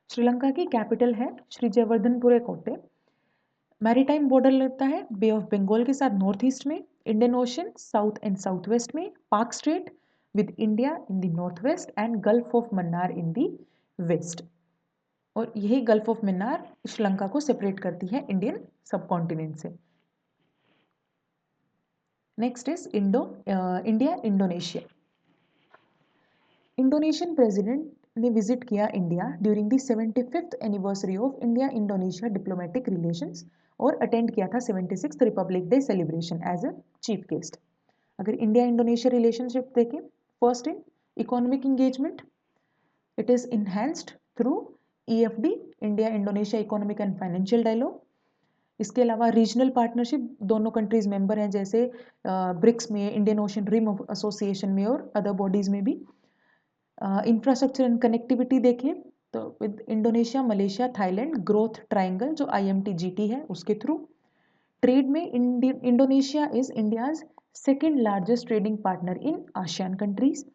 Sri Lanka की capital है श्री जयवर्धनपुरे कोटे. मैरीटाइम बॉर्डर लगता है बे ऑफ बंगाल के साथ नॉर्थ ईस्ट में, Indian Ocean south and south west में, Palk Strait with India in the north west and Gulf of Mannar in the west. और यही गल्फ ऑफ मन्नार श्रीलंका को सेपरेट करती है इंडियन सबकॉन्टिनेंट से. Next is India Indonesia. Indonesian president ने visit किया India during the 75th anniversary of India Indonesia diplomatic relations और attend किया था 76th Republic Day celebration as a chief guest. अगर इंडिया इंडोनेशिया रिलेशनशिप देखें, first in economic engagement, it is enhanced through EFD, India Indonesia economic and financial dialogue. इसके अलावा regional partnership, दोनों countries member हैं, जैसे BRICS में, Indian ocean rim association में और अदर बॉडीज में भी. इंफ्रास्ट्रक्चर एंड कनेक्टिविटी देखें तो with Indonesia, Malaysia, Thailand growth triangle जो IMTGT है उसके थ्रू. ट्रेड में Indonesia is India's second largest trading partner in ASEAN countries.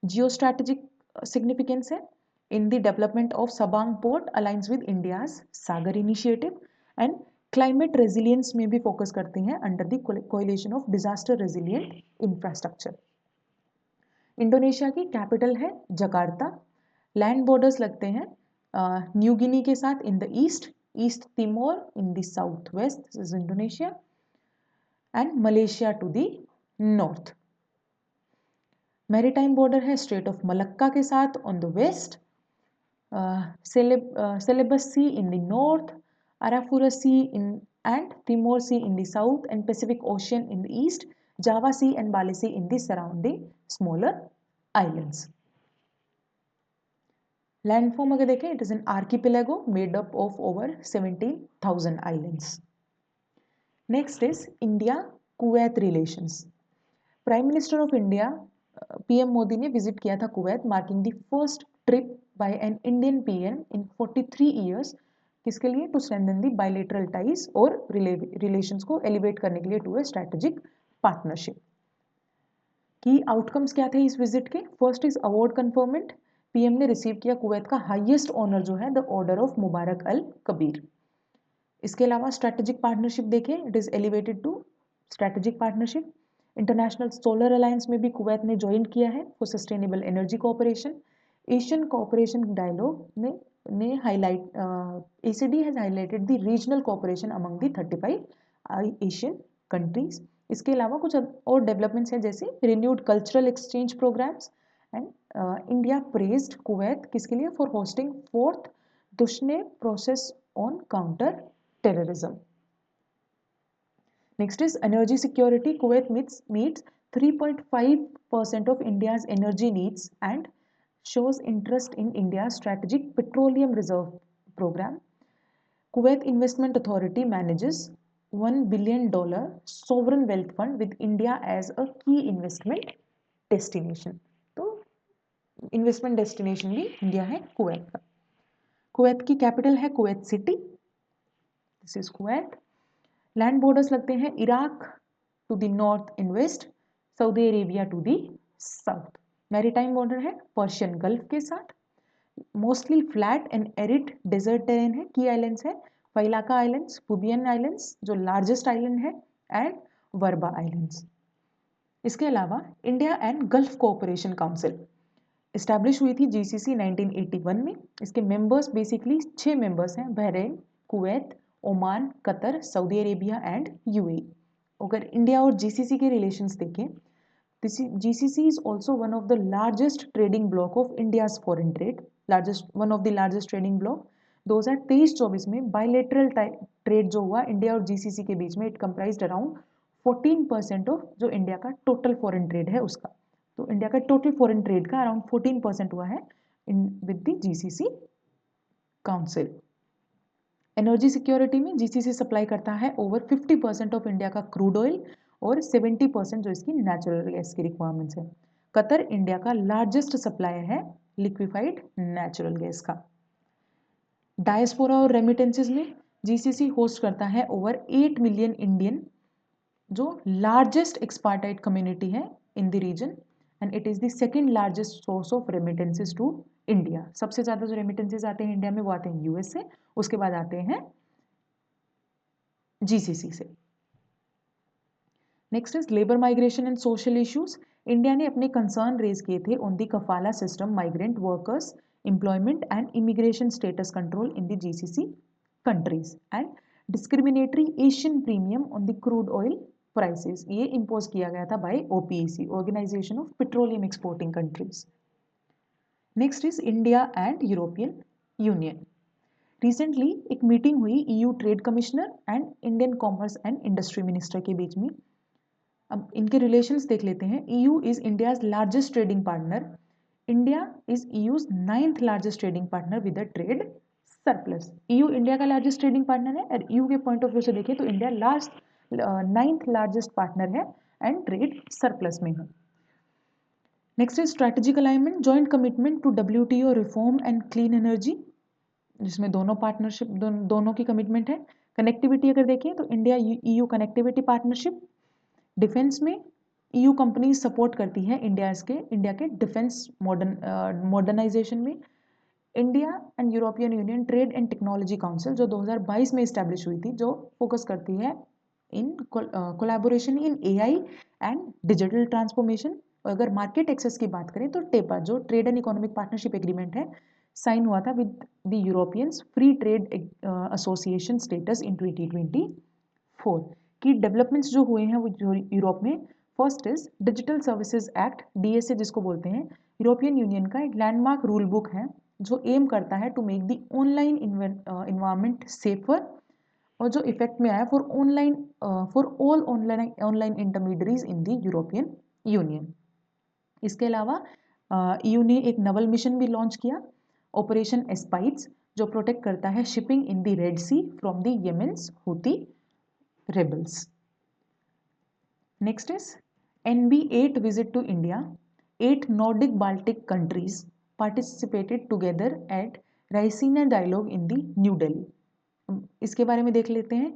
Jio strategic significance है in the development of Sabang port aligns with India's Sagar initiative, and climate resilience में भी focus करते हैं under the coalition of disaster resilient infrastructure. Indonesia की capital है Jakarta. Land borders लगते हैं New Guinea के साथ in the east, East Timor in the south west, this is Indonesia, and Malaysia to the north. Maritime border है Strait of Malacca के साथ on the west, Celebes Sea in the north, Arafura Sea and Timor Sea in the south, and Pacific Ocean in the east, Java Sea and Bali Sea in the surrounding smaller islands. Landform अगर देखें, it is an archipelago made up of over 17,000 islands. Next is India-Kuwait relations. Prime Minister of India PM Modi ने visit किया था Kuwait, marking the first trip by an Indian PM in 43 years. किसके लिए? To strengthen the bilateral ties और relations को elevate करने के लिए to a strategic partnership. Key outcomes क्या थे इस विजिट के? First is award conferment. PM ने रिसीव किया कुवैत का हाईएस्ट ऑनर जो है the Order of Mubarak al Kabeer. इसके अलावा स्ट्रेटेजिक पार्टनरशिप देखें, it is elevated to strategic partnership. International solar alliance में भी कुवैत ने ज्वाइन किया है for sustainable energy cooperation. Asian cooperation dialogue ने highlight, ACD has highlighted the regional cooperation among the 35 Asian countries. इसके अलावा कुछ और डेवलपमेंट्स हैं जैसे renewed cultural exchange programmes, and India praised Kuwait किसके लिए? For hosting 4th Dushanbe process on counter terrorism. Next is energy security. Kuwait meets 3.5% of India's energy needs and shows interest in India's strategic petroleum reserve program. Kuwait Investment Authority manages $1 billion sovereign wealth fund with India as a key investment destination. तो investment destination भी India है Kuwait का. Kuwait की capital है Kuwait City. This is Kuwait. Land borders लगते हैं Iraq to the north and west, Saudi Arabia to the south. Maritime border है Persian Gulf के साथ. Mostly flat and arid desert terrain है. Key islands है Failaka islands, Bubiyan islands जो largest island है, and Warbah islands. इसके अलावा India and Gulf Cooperation council establish हुई थी GCC 1981 में. इसके मेंबर्स बेसिकली 6 मेंबर्स हैं, Bahrain, Kuwait, Oman, Qatar, Saudi Arabia and UAE. अगर इंडिया और GCC के रिलेशंस देखें This GCC is also one of the largest trading bloc of India's foreign trade. One of the largest trading bloc. 2023-24 में bilateral trade जो हुआ India और GCC के बीच में, इट कंप्राइज्ड अराउंड 14% ऑफ जो इंडिया का टोटल फॉरेन ट्रेड है उसका. तो इंडिया का टोटल फॉरेन ट्रेड का अराउंड 14% हुआ है with the GCC council. Energy security में जीसीसी सप्लाई करता है ओवर 50% ऑफ इंडिया का क्रूड ऑयल और 70% जो इसकी नेचुरल गैस की रिक्वायरमेंट्स है. कतर इंडिया का लार्जेस्ट सप्लायर है लिक्विफाइड नेचुरल गैस का. डायस्पोरा और रेमिटेंसेस में जीसीसी होस्ट करता है ओवर 8 मिलियन इंडियन, जो लार्जेस्ट एक्सपार्टाइट कम्युनिटी है in the region, and it is the second largest source of remittances to India. सबसे ज़्यादा जो रेमिटेंसेस आते हैं इंडिया में वो आते हैं यूएस से, उसके बाद आते हैं जीसीसी से. Next is labour migration and social issues. India ने अपने कंसर्न रेज किए थे on the kafala system, migrant workers employment and immigration status control in the GCC countries, and discriminatory Asian premium on the crude oil prices. ये impose किया गया था by OPEC, organisation of petroleum exporting countries. Next is India and European Union. Recently एक meeting हुई EU trade commissioner and Indian commerce and industry minister के बीच में. अब इनके रिलेशंस देख लेते हैं. EU is India's largest trading partner. India is EU's 9th largest trading partner with a trade surplus. EU India का लार्जेस्ट ट्रेडिंग पार्टनर है और ईयू के पॉइंट ऑफ व्यू से देखें तो इंडिया 9th लार्जेस्ट पार्टनर है एंड ट्रेड सरप्लस में है. Next is strategic alignment, joint commitment to WTO reform and clean energy, जिसमें दोनों पार्टनरशिप दोनों की कमिटमेंट है. कनेक्टिविटी अगर देखें तो India EU connectivity partnership. Defence में ईयू कंपनी सपोर्ट करती है इंडिया के डिफेंस मॉडर्नाइजेशन में. India and European union trade and technology council जो 2022 में इस्टेब्लिश हुई थी, जो फोकस करती है in collaboration in AI and digital transformation. अगर मार्केट एक्सेस की बात करें तो टेपा जो trade and economic partnership agreement है, साइन हुआ था with the Europeans free trade association status in 2024. की डेवलपमेंट्स जो हुए हैं वो यूरोप में, first is digital services act, DSA जिसको बोलते हैं, यूरोपियन यूनियन का एक लैंडमार्क रूल बुक है जो एम करता है to make the online environment safer, और जो इफेक्ट में आया for all online intermediaries in the European Union. इसके अलावा ईयू ने एक नवल मिशन भी लॉन्च किया, ऑपरेशन एस्पाइट्स, जो प्रोटेक्ट करता है shipping in the Red Sea from the Yemen's Houthi rebels. Next is NB8 visit to India. 8 Nordic Baltic countries participated together at Raisina Dialogue in the New Delhi. इसके बारे में देख लेते हैं.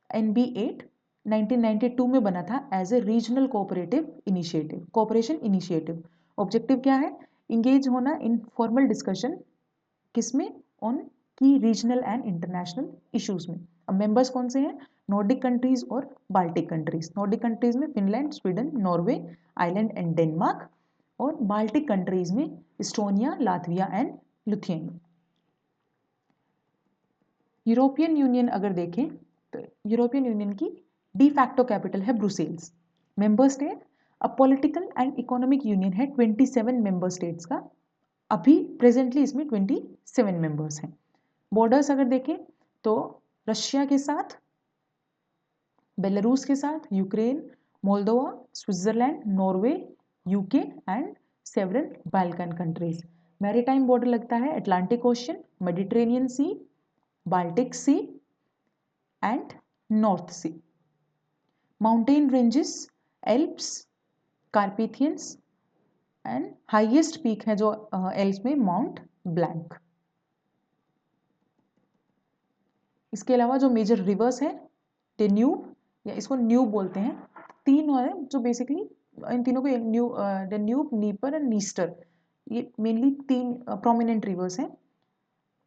NB8 1992 में बना था as a regional cooperation initiative. Objective क्या है? इंगेज होना इन फॉर्मल डिस्कशन, किसमें? On key regional and international issues में. अब मेंबर्स कौन से हैं? नॉर्डिक कंट्रीज और बाल्टिक कंट्रीज. नॉर्डिक कंट्रीज में Finland, Sweden, Norway, island and Denmark, और बाल्टिक कंट्रीज में Estonia, Latvia and Lithuania. European Union अगर देखें तो यूरोपियन यूनियन की डी फैक्टो कैपिटल है ब्रुसेल्स. मेंबर स्टेट, अब पॉलिटिकल एंड इकोनॉमिक यूनियन है 27 मेंबर स्टेट्स का. अभी प्रेजेंटली इसमें 27 मेंबर्स हैं. बॉर्डर्स अगर देखें तो रशिया के साथ, बेलारूस के साथ, Ukraine, Moldova, Switzerland, Norway, UK and several Balkan countries. Maritime border लगता है Atlantic Ocean, Mediterranean Sea, Baltic Sea and North Sea. Mountain ranges, Alps, Carpathians and highest peak है जो एल्प्स में माउंट ब्लैंक. इसके अलावा जो मेजर रिवर्स है Danube, या इसको न्यूब बोलते हैं, 3 और है जो बेसिकली इन तीनों को डेन्यूब, नीपर एंड नीस्टर, ये मेनली 3 प्रोमिनेंट रिवर्स हैं.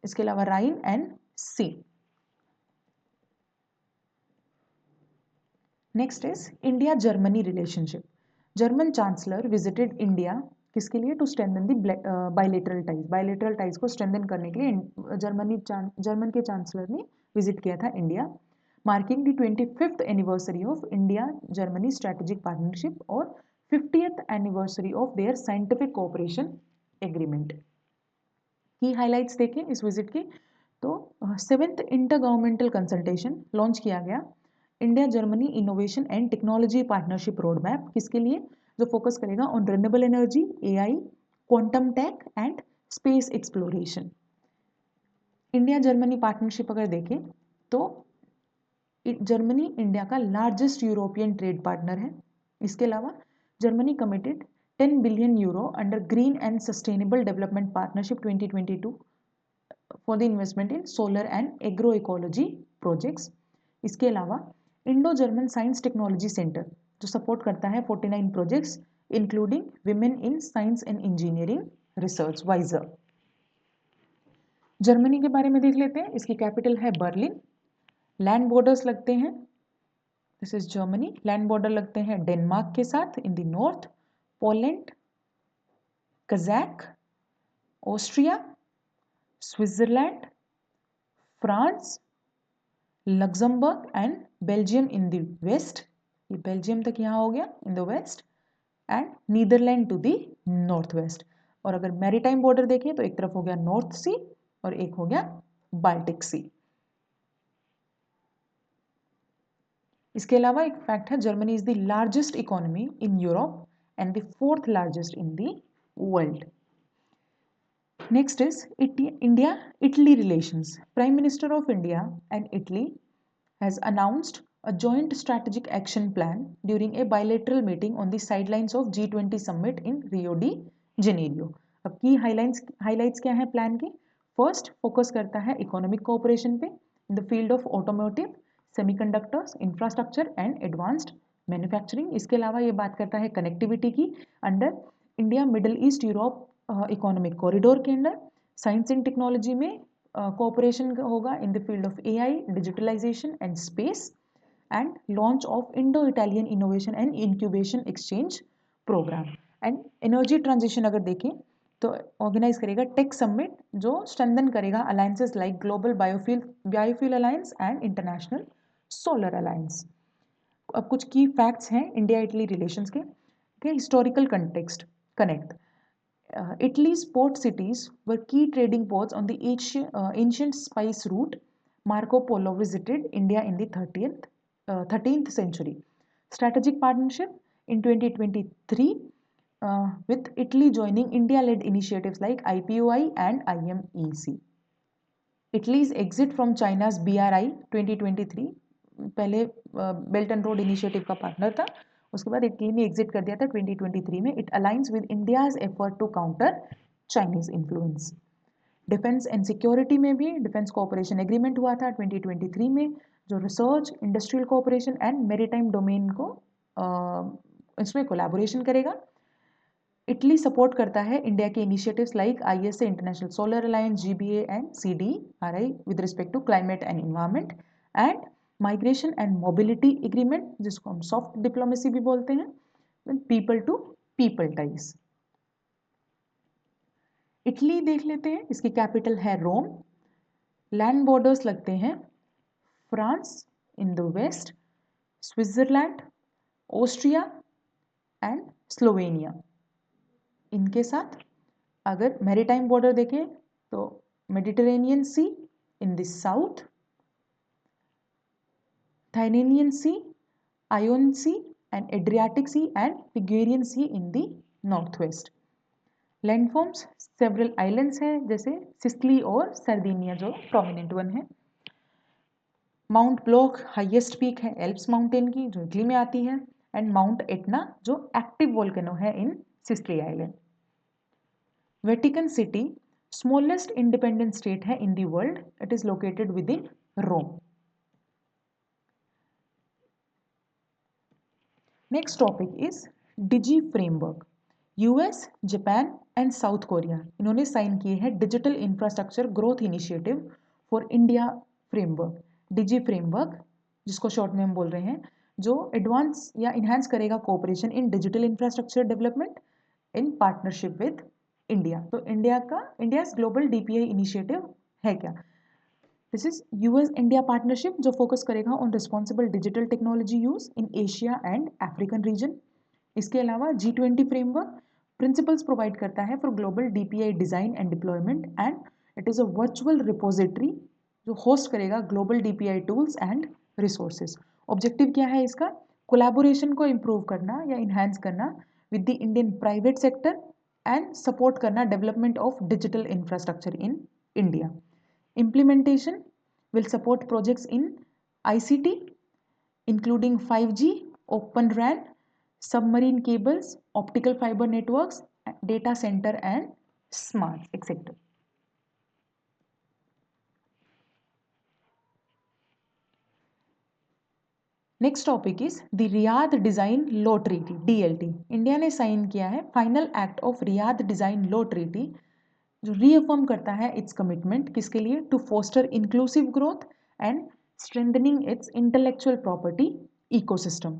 इसके अलावा Rhine and sea. Next is India Germany relationship. German chancellor visited India, किसके लिए? To strengthen the bilateral ties. Bilateral ties को स्ट्रेंथन करने के लिए जर्मन के चांसलर ने विजिट किया था India, marking the 25th anniversary of India Germany strategic partnership और 50th anniversary of their scientific cooperation agreement. की हाइलाइट्स देखें इस विजिट की, तो 7th inter governmental consultation launch किया गया, India Germany innovation and technology partnership road map, किसके लिए, जो फोकस करेगा on renewable energy, AI, quantum tech and space exploration. India Germany partnership अगर देखें तो जर्मनी इंडिया का लार्जेस्ट यूरोपियन ट्रेड पार्टनर है। इसके अलावा Germany committed 10 billion euro under green and sustainable development partnership 2022 for the investment in solar and agro ecology projects. इसके अलावा Indo German science technology centre जो सपोर्ट करता है 49 projects including women in science and engineering research वाइजर। Germany के बारे में देख लेते हैं, इसकी कैपिटल है बर्लिन। लैंड बॉर्डर्स लगते हैं, this is Germany, land border लगते हैं डेनमार्क के साथ in the north, Poland, Kazakh, Austria, Switzerland, France, Luxembourg and Belgium in the west, ये बेल्जियम तक यहाँ हो गया in the west, and Netherlands to the north west. और अगर मैरीटाइम बॉर्डर देखें तो एक तरफ हो गया नॉर्थ सी और एक हो गया बाल्टिक सी। इसके अलावा एक फैक्ट है, Germany is the largest economy in Europe and the 4th largest in the world. Next is India Italy relations. Prime minister of India and Italy has announced a joint strategic action plan during a bilateral meeting on the sidelines of G20 summit in Rio de Janeiro। अब की highlights क्या है plan की, first focus करता है economic cooperation पे in the field of automotive, semiconductors, infrastructure and advanced manufacturing. इसके अलावा ये बात करता है कनेक्टिविटी की under India middle east Europe economic corridor के अंडर। साइंस एंड टेक्नोलॉजी में cooperation होगा in the field of AI, digitalization and space, and launch of Indo-Italian Innovation and Incubation Exchange Program। and energy transition अगर देखें तो organise करेगा tech summit जो strengthen करेगा alliances like global biofuel alliance and international solar alliance. अब कुछ की facts हैं इंडिया इटली रिलेशंस के। Historical context connect, Italy's port cities were key trading ports on the ancient spice route. Marco Polo visited India in the 13th century. Strategic partnership in 2023 with Italy joining India-led initiatives like IPOI and IMEC. Italy's exit from China's BRI 2023, पहले belt and Road initiative का partner था, उसके बाद Italy ने exit कर दिया था 2023 में। It aligns with India's effort to counter Chinese influence. Defence and security में भी डिफेंस कोऑपरेशन एग्रीमेंट हुआ था 2023 में, जो research, industrial cooperation and maritime domain को इसमें कोलैबोरेशन करेगा। इटली सपोर्ट करता है इंडिया के initiatives like ISA International solar Alliance, GBA and CDRI with respect to climate and environment, and migration and mobility agreement जिसको हम सॉफ्ट डिप्लोमेसी भी बोलते हैं, people to people ties. Italy देख लेते हैं, इसकी कैपिटल है रोम। लैंड बॉर्डर्स लगते हैं France in the west, Switzerland, Austria and Slovenia इनके साथ। अगर मैरीटाइम बॉर्डर देखें तो Mediterranean Sea in the south, Tyrrhenian Sea, Ionian Sea and Adriatic Sea and Ligurian Sea in the north west. Landforms several islands हैं जैसे Sicily और Sardinia जो prominent one है। माउंट ब्लॉक हाईएस्ट पीक है Alps mountain की जो Italy में आती है, एंड माउंट एटना जो एक्टिव वोल्केनो है इन Sicily island. Vatican City smallest independent state है in the world, it is located within Rome. Next topic is DIGI framework. US, Japan and South Korea इन्होंने sign किए हैं digital infrastructure growth initiative for India framework, DIGI framework जिसको short में हम बोल रहे हैं, जो एडवांस या इन्हांस करेगा cooperation in digital infrastructure development in partnership with India. तो इंडियाज ग्लोबल DPI इनिशिएटिव है क्या? This is US India partnership जो फोकस करेगा on responsible digital technology use in Asia and African region. इसके अलावा G20 framework principles provide करता है for global DPI design and deployment and it is a virtual repository जो host करेगा global DPI tools and resources. Objective क्या है इसका? Collaboration को इम्प्रूव करना या इन्हांस करना with the Indian private sector and support करना development of digital infrastructure in India. Implementation will support projects in ICT including 5G, Open RAN, submarine cables, optical fiber networks, data center and smart, etc. Next topic is the Riyadh Design Law Treaty DLT। India ने sign किया है final act of Riyadh Design Law Treaty जो reaffirm करता है its commitment किसके लिए? To foster inclusive growth and strengthening its intellectual property ecosystem.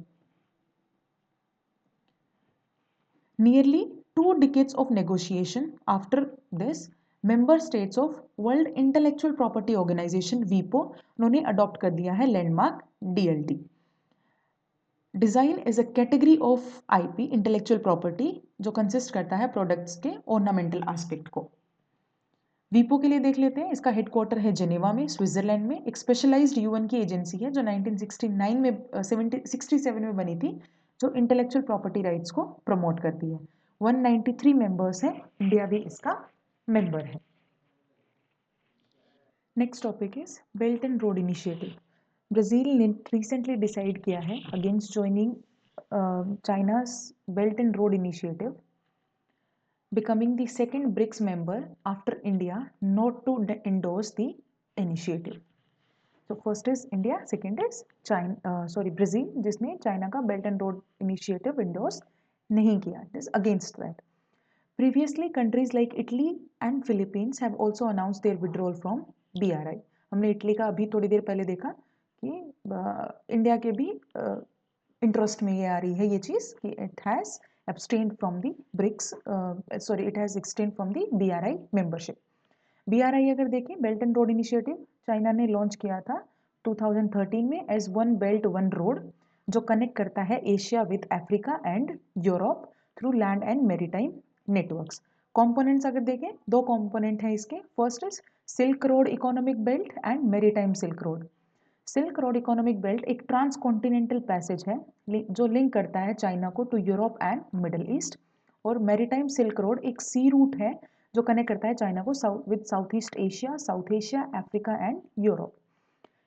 Nearly 2 decades of negotiation after this, member states of World Intellectual Property Organization WIPO उन्होंने adopt कर दिया है landmark DLT। Design is a category of IP intellectual property जो consist करता है products के ornamental aspect को। वीपो के लिए देख लेते हैं, इसका हेडक्वार्टर है जेनेवा में स्विट्जरलैंड में। एक स्पेशलाइज्ड UN की एजेंसी है जो 1969 में 67 में बनी थी जो इंटेलेक्चुअल प्रॉपर्टी राइट्स को प्रमोट करती है। 193 मेंबर्स हैं, इंडिया भी इसका मेंबर है। Next topic is belt and Road initiative. Brazil ने रिसेंटली डिसाइड किया है against joining चाइना's belt and Road initiative, becoming the second BRICS member after India not to endorse the initiative. So first is India, second is Brazil जिसने China का Belt and Road Initiative endorse नहीं किया, it is against that. Previously countries like Italy and Philippines have also announced their withdrawal from BRI. हमने Italy का अभी थोड़ी देर पहले देखा कि इंडिया के भी इंटरेस्ट में ये आ रही है ये चीज़ कि it has abstained from the BRICS, it has abstained from the BRI membership. BRI अगर देखें Belt and Road Initiative China ने लॉन्च किया था 2013 में as One Belt One Road जो कनेक्ट करता है Asia with Africa and Europe through land and maritime networks. Components अगर देखें, दो कंपोनेंट हैं इसके। First is Silk Road Economic Belt and Maritime Silk Road. Silk Road Economic Belt एक transcontinental passage है जो लिंक करता है चाइना को to Europe and Middle east, और मैरीटाइम सिल्क रोड एक सी रूट है जो कनेक्ट करता है चाइना को with South East Asia, South Asia, Africa and Europe.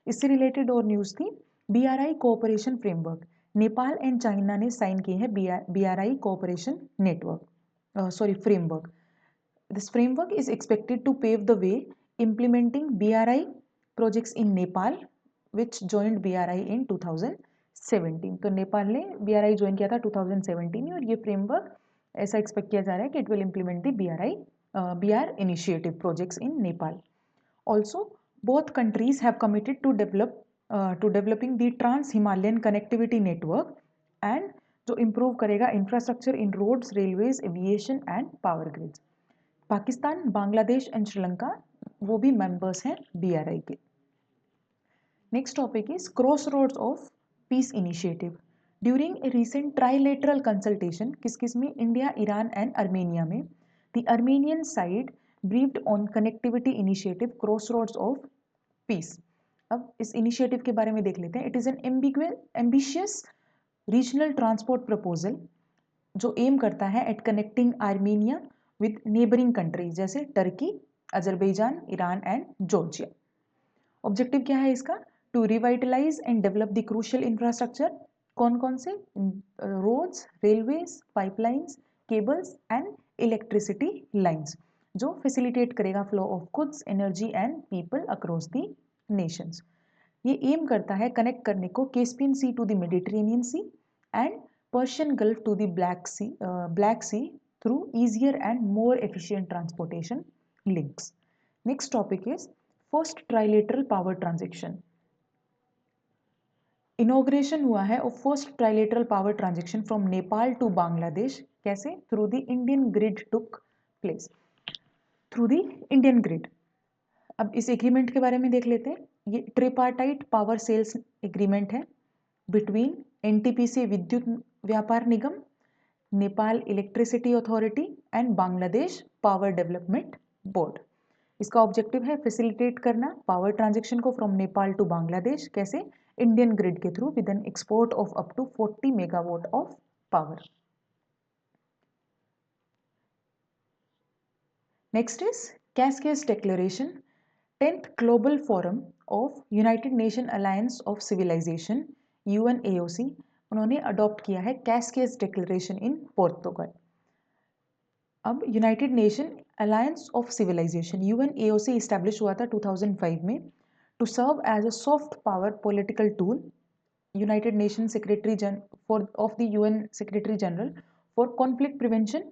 इससे रिलेटेड और न्यूज़ थी BRI cooperation framework. Nepal and China ने साइन किए हैं BRI cooperation framework. This framework is expected to pave the way implementing BRI projects in Nepal which joined BRI in 2017। तो नेपाल ने BRI join किया था 2017 में और ये फ्रेमवर्क ऐसा एक्सपेक्ट किया जा रहा है कि it will implement the BR initiative projects in Nepal. Also both countries have committed to developing the trans Himalayan connectivity network and जो इम्प्रूव करेगा infrastructure in roads, railways, aviation and power grids. Pakistan, Bangladesh and Sri Lanka वो भी members हैं BRI के। Next topic is Crossroads of Peace Initiative. During a recent trilateral consultation किस में? India, Iran and Armenia में। The Armenian side briefed on connectivity initiative crossroads of peace. अब इस initiative के बारे में देख लेते हैं। It is an ambitious regional transport proposal जो एम करता है at connecting Armenia with neighbouring countries जैसे Turkey, Azerbaijan, Iran and Georgia. Objective क्या है इसका? To revitalise and develop the crucial infrastructure. कौन कौन से? Roads, railways, pipelines, cables and electricity lines जो फैसिलिटेट करेगा flow of goods, energy and people across the Nations. ये एम करता है कनेक्ट करने को Caspian Sea to the Mediterranean Sea and Persian Gulf to the Black Sea through easier and more efficient transportation links. Next topic is first trilateral power transaction. Inauguration हुआ है और first trilateral power transaction from Nepal to Bangladesh कैसे? Through the Indian grid took place. Through the Indian grid. अब इस agreement के बारे में देख लेते हैं। ये ट्रिपार्टाइट पावर सेल्स एग्रीमेंट है between NTPC Vidyut Vyapar Nigam, Nepal Electricity Authority and Bangladesh Power Development Board. इसका ऑब्जेक्टिव है फैसिलिटेट करना पावर ट्रांजैक्शन को फ्रॉम नेपाल टू बांग्लादेश, कैसे? इंडियन ग्रिड के through with an export of up to 40 megawatt of power. Next is Cascade Declaration, 10th Global Forum of United Nation Alliance of civilisation UNAOC, उन्होंने adopt किया है Cascade Declaration इन पोर्तुगल। अब United Nation Alliance of civilisation UNAOC establish हुआ था 2005 में to serve as a soft power political tool. United Nation Secretary of the UN Secretary General for conflict prevention,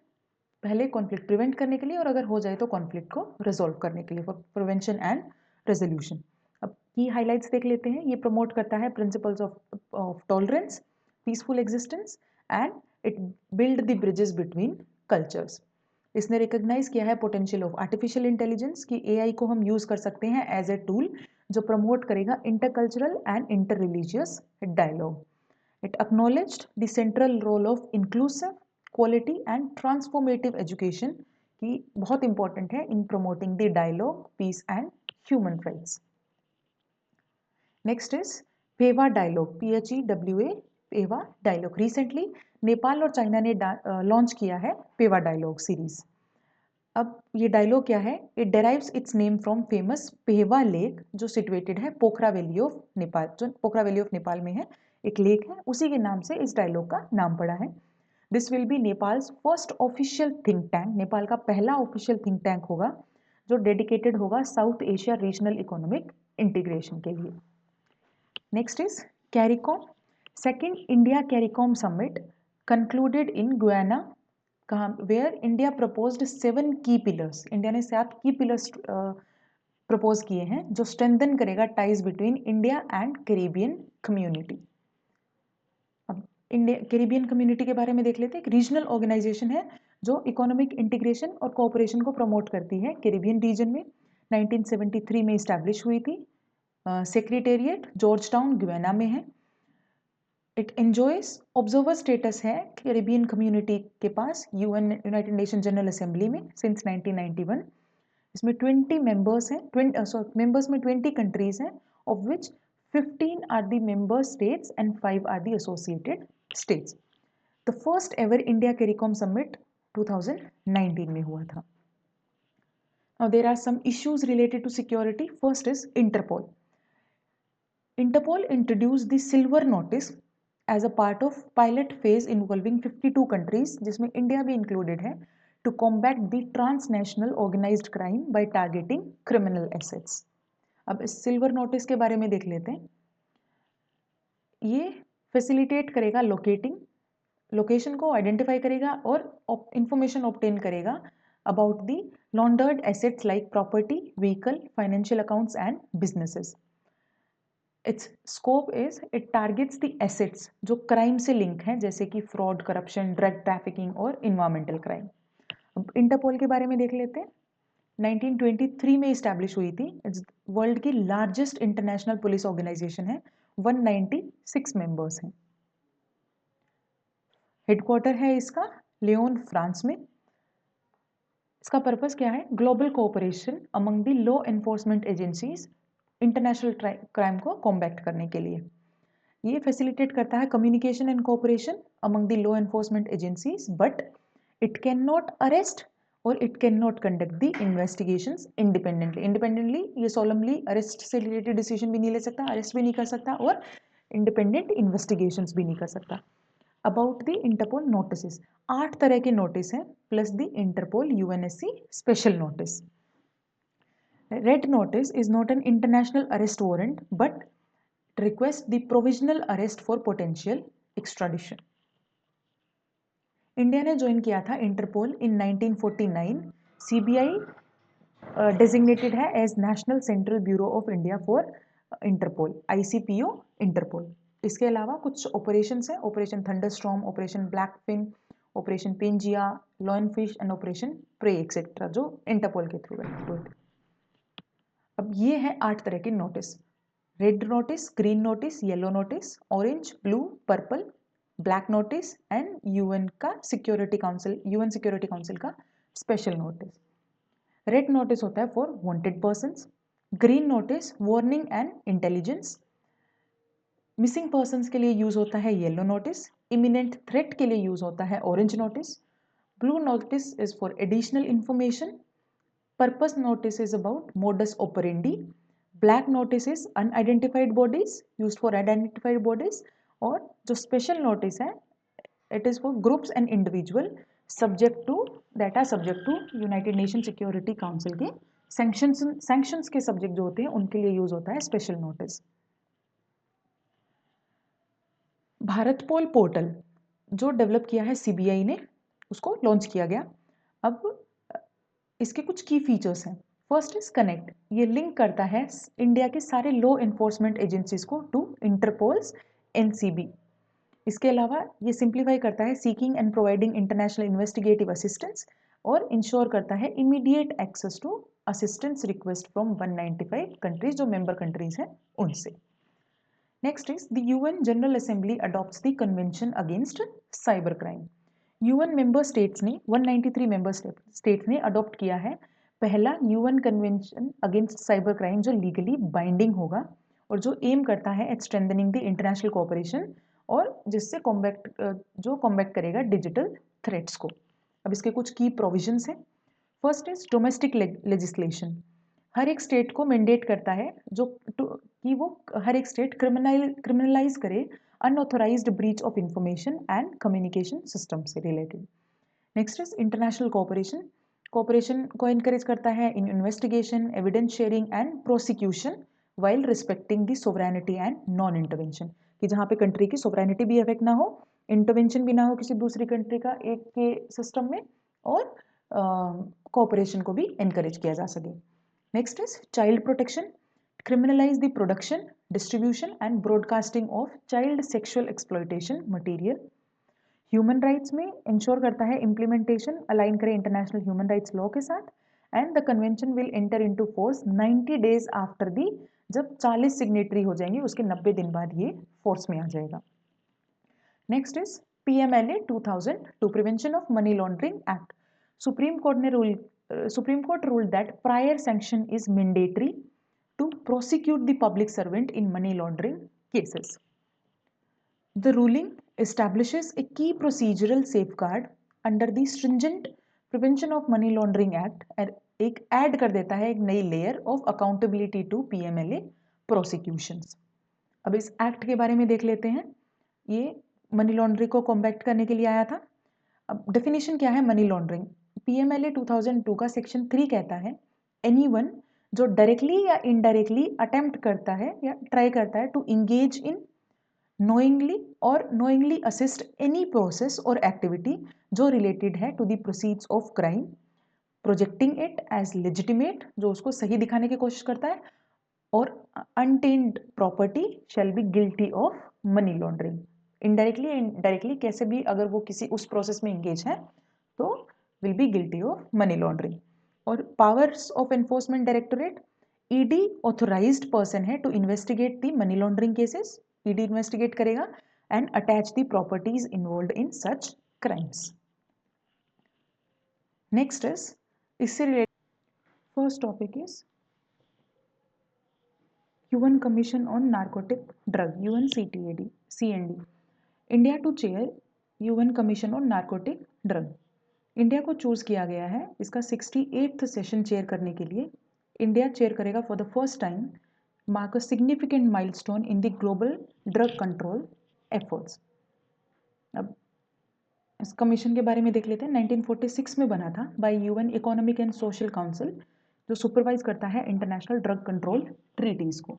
पहले conflict prevent करने के लिए और अगर हो जाए तो कॉन्फ्लिक्ट को रिजोल्व करने के लिए, फॉर प्रिवेंशन एंड रेजोल्यूशन। अब की हाइलाइट्स देख लेते हैं। ये प्रमोट करता है principles of tolerance, peaceful existence and it build the bridges between cultures. इसने रिकॉग्नाइज किया है पोटेंशियल ऑफ आर्टिफिशियल इंटेलिजेंस कि AI को हम यूज कर सकते हैं एज ए टूल जो प्रमोट करेगा intercultural and inter religious dialogue. It acknowledged the central role of inclusive, quality and transformative education की बहुत इंपॉर्टेंट है in promoting the dialogue, peace and human rights. Next is Peva dialogue, PHEWA, Pewa dialogue. Recently Nepal और China ने launch किया है Pewa dialogue series. अब ये dialogue क्या है? It डेराइव्स it's name from famous Pewa lake जो सिचुएटेड है पोखरा वैली ऑफ नेपाल, जो पोखरा वैली ऑफ नेपाल में है एक लेक है, उसी के नाम से इस डायलॉग का नाम पड़ा है। This will be Nepals first official think tank, Nepal का पहला ऑफिशियल थिंक टैंक होगा जो डेडिकेटेड होगा south Asia regional economic integration के लिए। Next is CARICOM, second India CARICOM summit concluded in Guyana, कहाँ, वेयर इंडिया प्रपोज्ड 7 की पिलर्स, इंडिया ने 7 की पिलर्स प्रपोज किए हैं जो स्ट्रेंथन करेगा ties between India and Caribbean community. अब इंडिया कैरिबियन कम्युनिटी के बारे में देख लेते हैं। एक रीजनल ऑर्गेनाइजेशन है जो इकोनॉमिक इंटीग्रेशन और कोऑपरेशन को प्रमोट करती है कैरिबियन रीजन में। 1973 में इस्टेब्लिश हुई थी। सेक्रेटेरिएट जॉर्ज टाउन गुयाना में है। इट एंजॉयज ऑब्जर्वर स्टेटस है कैरिबियन कम्युनिटी के पास यूनाइटेड नेशन जनरल असेंबली में सिंस 1991। इसमें 20 मेंबर्स हैं, मेंबर्स में 20 कंट्रीज हैं, of which 15 are the member states and 5 are the associated states. The first ever India CARICOM summit 2019 में हुआ था. Now there are some issues related to security. First is Interpol. Interpol introduced the Silver Notice as a part of pilot phase involving 52 countries, जिसमें India भी included है, to combat the transnational organized crime by targeting criminal assets. अब इस silver notice के बारे में देख लेते हैं। ये फैसिलिटेट करेगा लोकेशन को आइडेंटिफाई करेगा और इंफॉर्मेशन ऑब्टेन करेगा about the laundered assets like property, vehicle, financial accounts and businesses. Its scope is it targets the assets जो क्राइम से लिंक हैं, जैसे कि फ्रॉड, करप्शन, ड्रग ट्रैफिकिंग और इन्वायरमेंटल क्राइम। अब इंटरपोल के बारे में देख लेते हैं। 1923 में इस्टेब्लिश हुई थी। इट्स वर्ल्ड की लार्जेस्ट इंटरनेशनल पुलिस ऑर्गेनाइजेशन है। 196 मेंबर्स हैं। हेडक्वार्टर है इसका लियोन, फ्रांस में। इसका पर्पस क्या है? Global cooperation among the law enforcement agencies, international crime को कॉम्बैट करने के लिए। ये फैसिलिटेट करता है communication and cooperation among the law enforcement agencies, but it can not arrest और it can not conduct the investigations independently. ये solely arrest से रिलेटेड डिसीजन भी नहीं ले सकता, अरेस्ट भी नहीं कर सकता और इंडिपेंडेंट इन्वेस्टिगेशंस भी नहीं कर सकता। अबाउट द इंटरपोल नोटिस, 8 तरह के नोटिस हैं plus the Interpol UNSC special notice. Red notice is not an international arrest warrant but request the provisional arrest for potential extradition. India ने ज्वाइन किया था इंटरपोल इन 1949। CBI डेजिग्नेटेड है as National Central Bureau of India for Interpol, ICPO Interpol. इसके अलावा कुछ operations हैं, operation Thunderstorm, operation Black Fin, operation Pangea, lion fish and operation Prey etcetera, जो Interpol के थ्रू है। अब ये है 8 तरह के notice. Red notice, green notice, yellow notice, orange, blue, purple, black notice and UN security council का special notice. Red notice होता है for wanted persons, green notice warning and intelligence, missing persons के लिए यूज होता है yellow notice, imminent threat के लिए use होता है orange notice, blue notice is for additional information, purpose notice is about modus operandi, black notice is unidentified bodies used for identified bodies, और जो स्पेशल नोटिस है it is for groups and individual subject to United Nation Security Council के sanctions के subject जो होते हैं उनके लिए यूज होता है special notice. Bharatpol portal जो डेवलप किया है सीबीआई ने, उसको लॉन्च किया गया। अब इसके कुछ की फीचर्स हैं। फर्स्ट इज कनेक्ट, ये लिंक करता है इंडिया के सारे लॉ एनफोर्समेंट एजेंसीज को टू इंटरपोल्स एनसीबी। इसके अलावा ये सिंप्लीफाई करता है seeking and providing international investigative assistance और इंश्योर करता है immediate access to assistance request from 195 countries जो मेंबर कंट्रीज हैं उनसे। Next is the UN General Assembly adopts the Convention against cyber crime. UN member states ने 193 member states ने adopt किया है पहला UN convention against cyber crime जो legally binding होगा और जो एम करता है at strengthening the international cooperation और जिससे कॉम्बैट करेगा डिजिटल थ्रेट्स को। अब इसके कुछ की प्रोविजंस हैं। फर्स्ट इज डोमेस्टिक लेजिस्लेशन, हर एक स्टेट को मैंडेट करता है कि वो हर एक स्टेट क्रिमिनलाइज करे unauthorised breach of information and communication system से related. Next is international cooperation को एनकरेज करता है in investigation, evidence sharing and prosecution while respecting the sovereignty and non intervention, कि जहाँ पे कंट्री की सोवरेनिटी भी अफेक्ट ना हो, इंटरवेंशन भी ना हो किसी दूसरी कंट्री का एक के सिस्टम में, और कोऑपरेशन को भी एनकरेज किया जा सके। Next is child protection, criminalize the production, distribution and broadcasting of child sexual exploitation material। Human rights में इंश्योर करता है इम्प्लीमेंटेशन अलाइन करे इंटरनेशनल ह्यूमन राइट्स लॉ के साथ and the convention will enter into force 90 days after the, जब 40 signatory हो जाएंगे उसके 90 दिन बाद ये फोर्स में आ जाएगा। Next is PMLA 2000 two prevention of money laundering act. Supreme Court ruled that prior sanction is mandatory to prosecute the public servant in money laundering cases. The ruling establishes a key procedural safeguard under the stringent Prevention of Money Laundering Act और एक add कर देता है एक नई layer of accountability to PMLA prosecutions. अब इस act के बारे में देख लेते हैं। ये मनी लॉन्ड्रिंग को कॉम्बैक्ट करने के लिए आया था। अब डेफिनेशन क्या है मनी लॉन्ड्रिंग? PMLA 2002 का सेक्शन 3 कहता है एनीवन जो डायरेक्टली या इनडायरेक्टली अटेम्प्ट करता है या ट्राई करता है to engage in knowingly assist any process और एक्टिविटी जो रिलेटेड है to the proceeds of crime, projecting it as legitimate जो उसको सही दिखाने की कोशिश करता है, और untainted property shall be guilty of money laundering. Indirectly directly कैसे भी अगर वो किसी उस प्रोसेस में इंगेज है तो will be guilty of money laundering. और powers of enforcement directorate, ED authorised person है to investigate the money laundering cases, ED investigate करेगा and attach the properties involved in such crimes. Next is इससे related first topic is UN Commission on Narcotic Drug UNCTAD India to chair UN Commission on Narcotic Drug। India को choose किया गया है इसका 68th session chair करने के लिए। India chair करेगा for the first time, mark a significant milestone in the global drug control efforts. अब इस कमीशन के बारे में देख लेते हैं। 1946 में बना था by UN economic and social council जो सुपरवाइज करता है इंटरनेशनल ड्रग कंट्रोल ट्रीटीज को।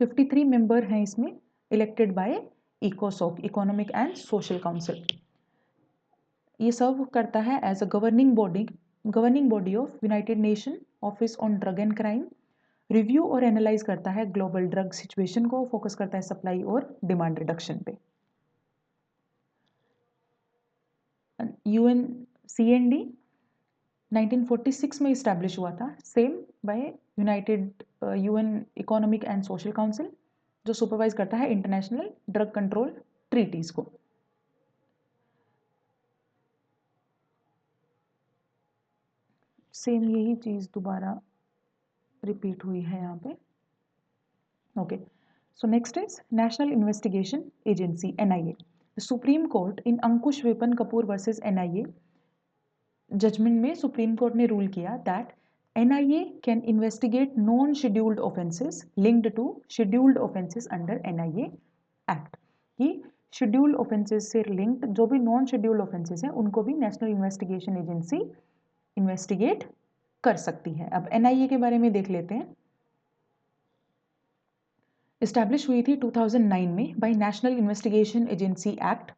53 मेंबर हैं इसमें इलेक्टेड बाय इकोसोक इकोनॉमिक एंड सोशल काउंसिल। ये सर्व करता है as a governing body of United Nation office on drug and crime, review और एनालाइज करता है ग्लोबल ड्रग सिचुएशन को, फोकस करता है सप्लाई और डिमांड रिडक्शन पे। UNCND 1946 में इस्टेब्लिश हुआ था, same by UN economic and social council जो सुपरवाइज करता है इंटरनेशनल ड्रग कंट्रोल ट्रीटीज को। सेम यही चीज दोबारा रिपीट हुई है यहाँ पे। Okay, so next is national investigation agency NIA। Supreme court in Ankush Vipan Kapoor versus NIA judgement में सुप्रीम कोर्ट ने रूल किया that NIA can investigate non scheduled offences linked to scheduled offences under NIA act. कि scheduled offences से linked जो भी non scheduled offences हैं उनको भी नेशनल इन्वेस्टिगेशन एजेंसी इन्वेस्टिगेट कर सकती है। अब NIA के बारे में देख लेते हैं। इस्टेब्लिश हुई थी 2009 में by national investigation agency act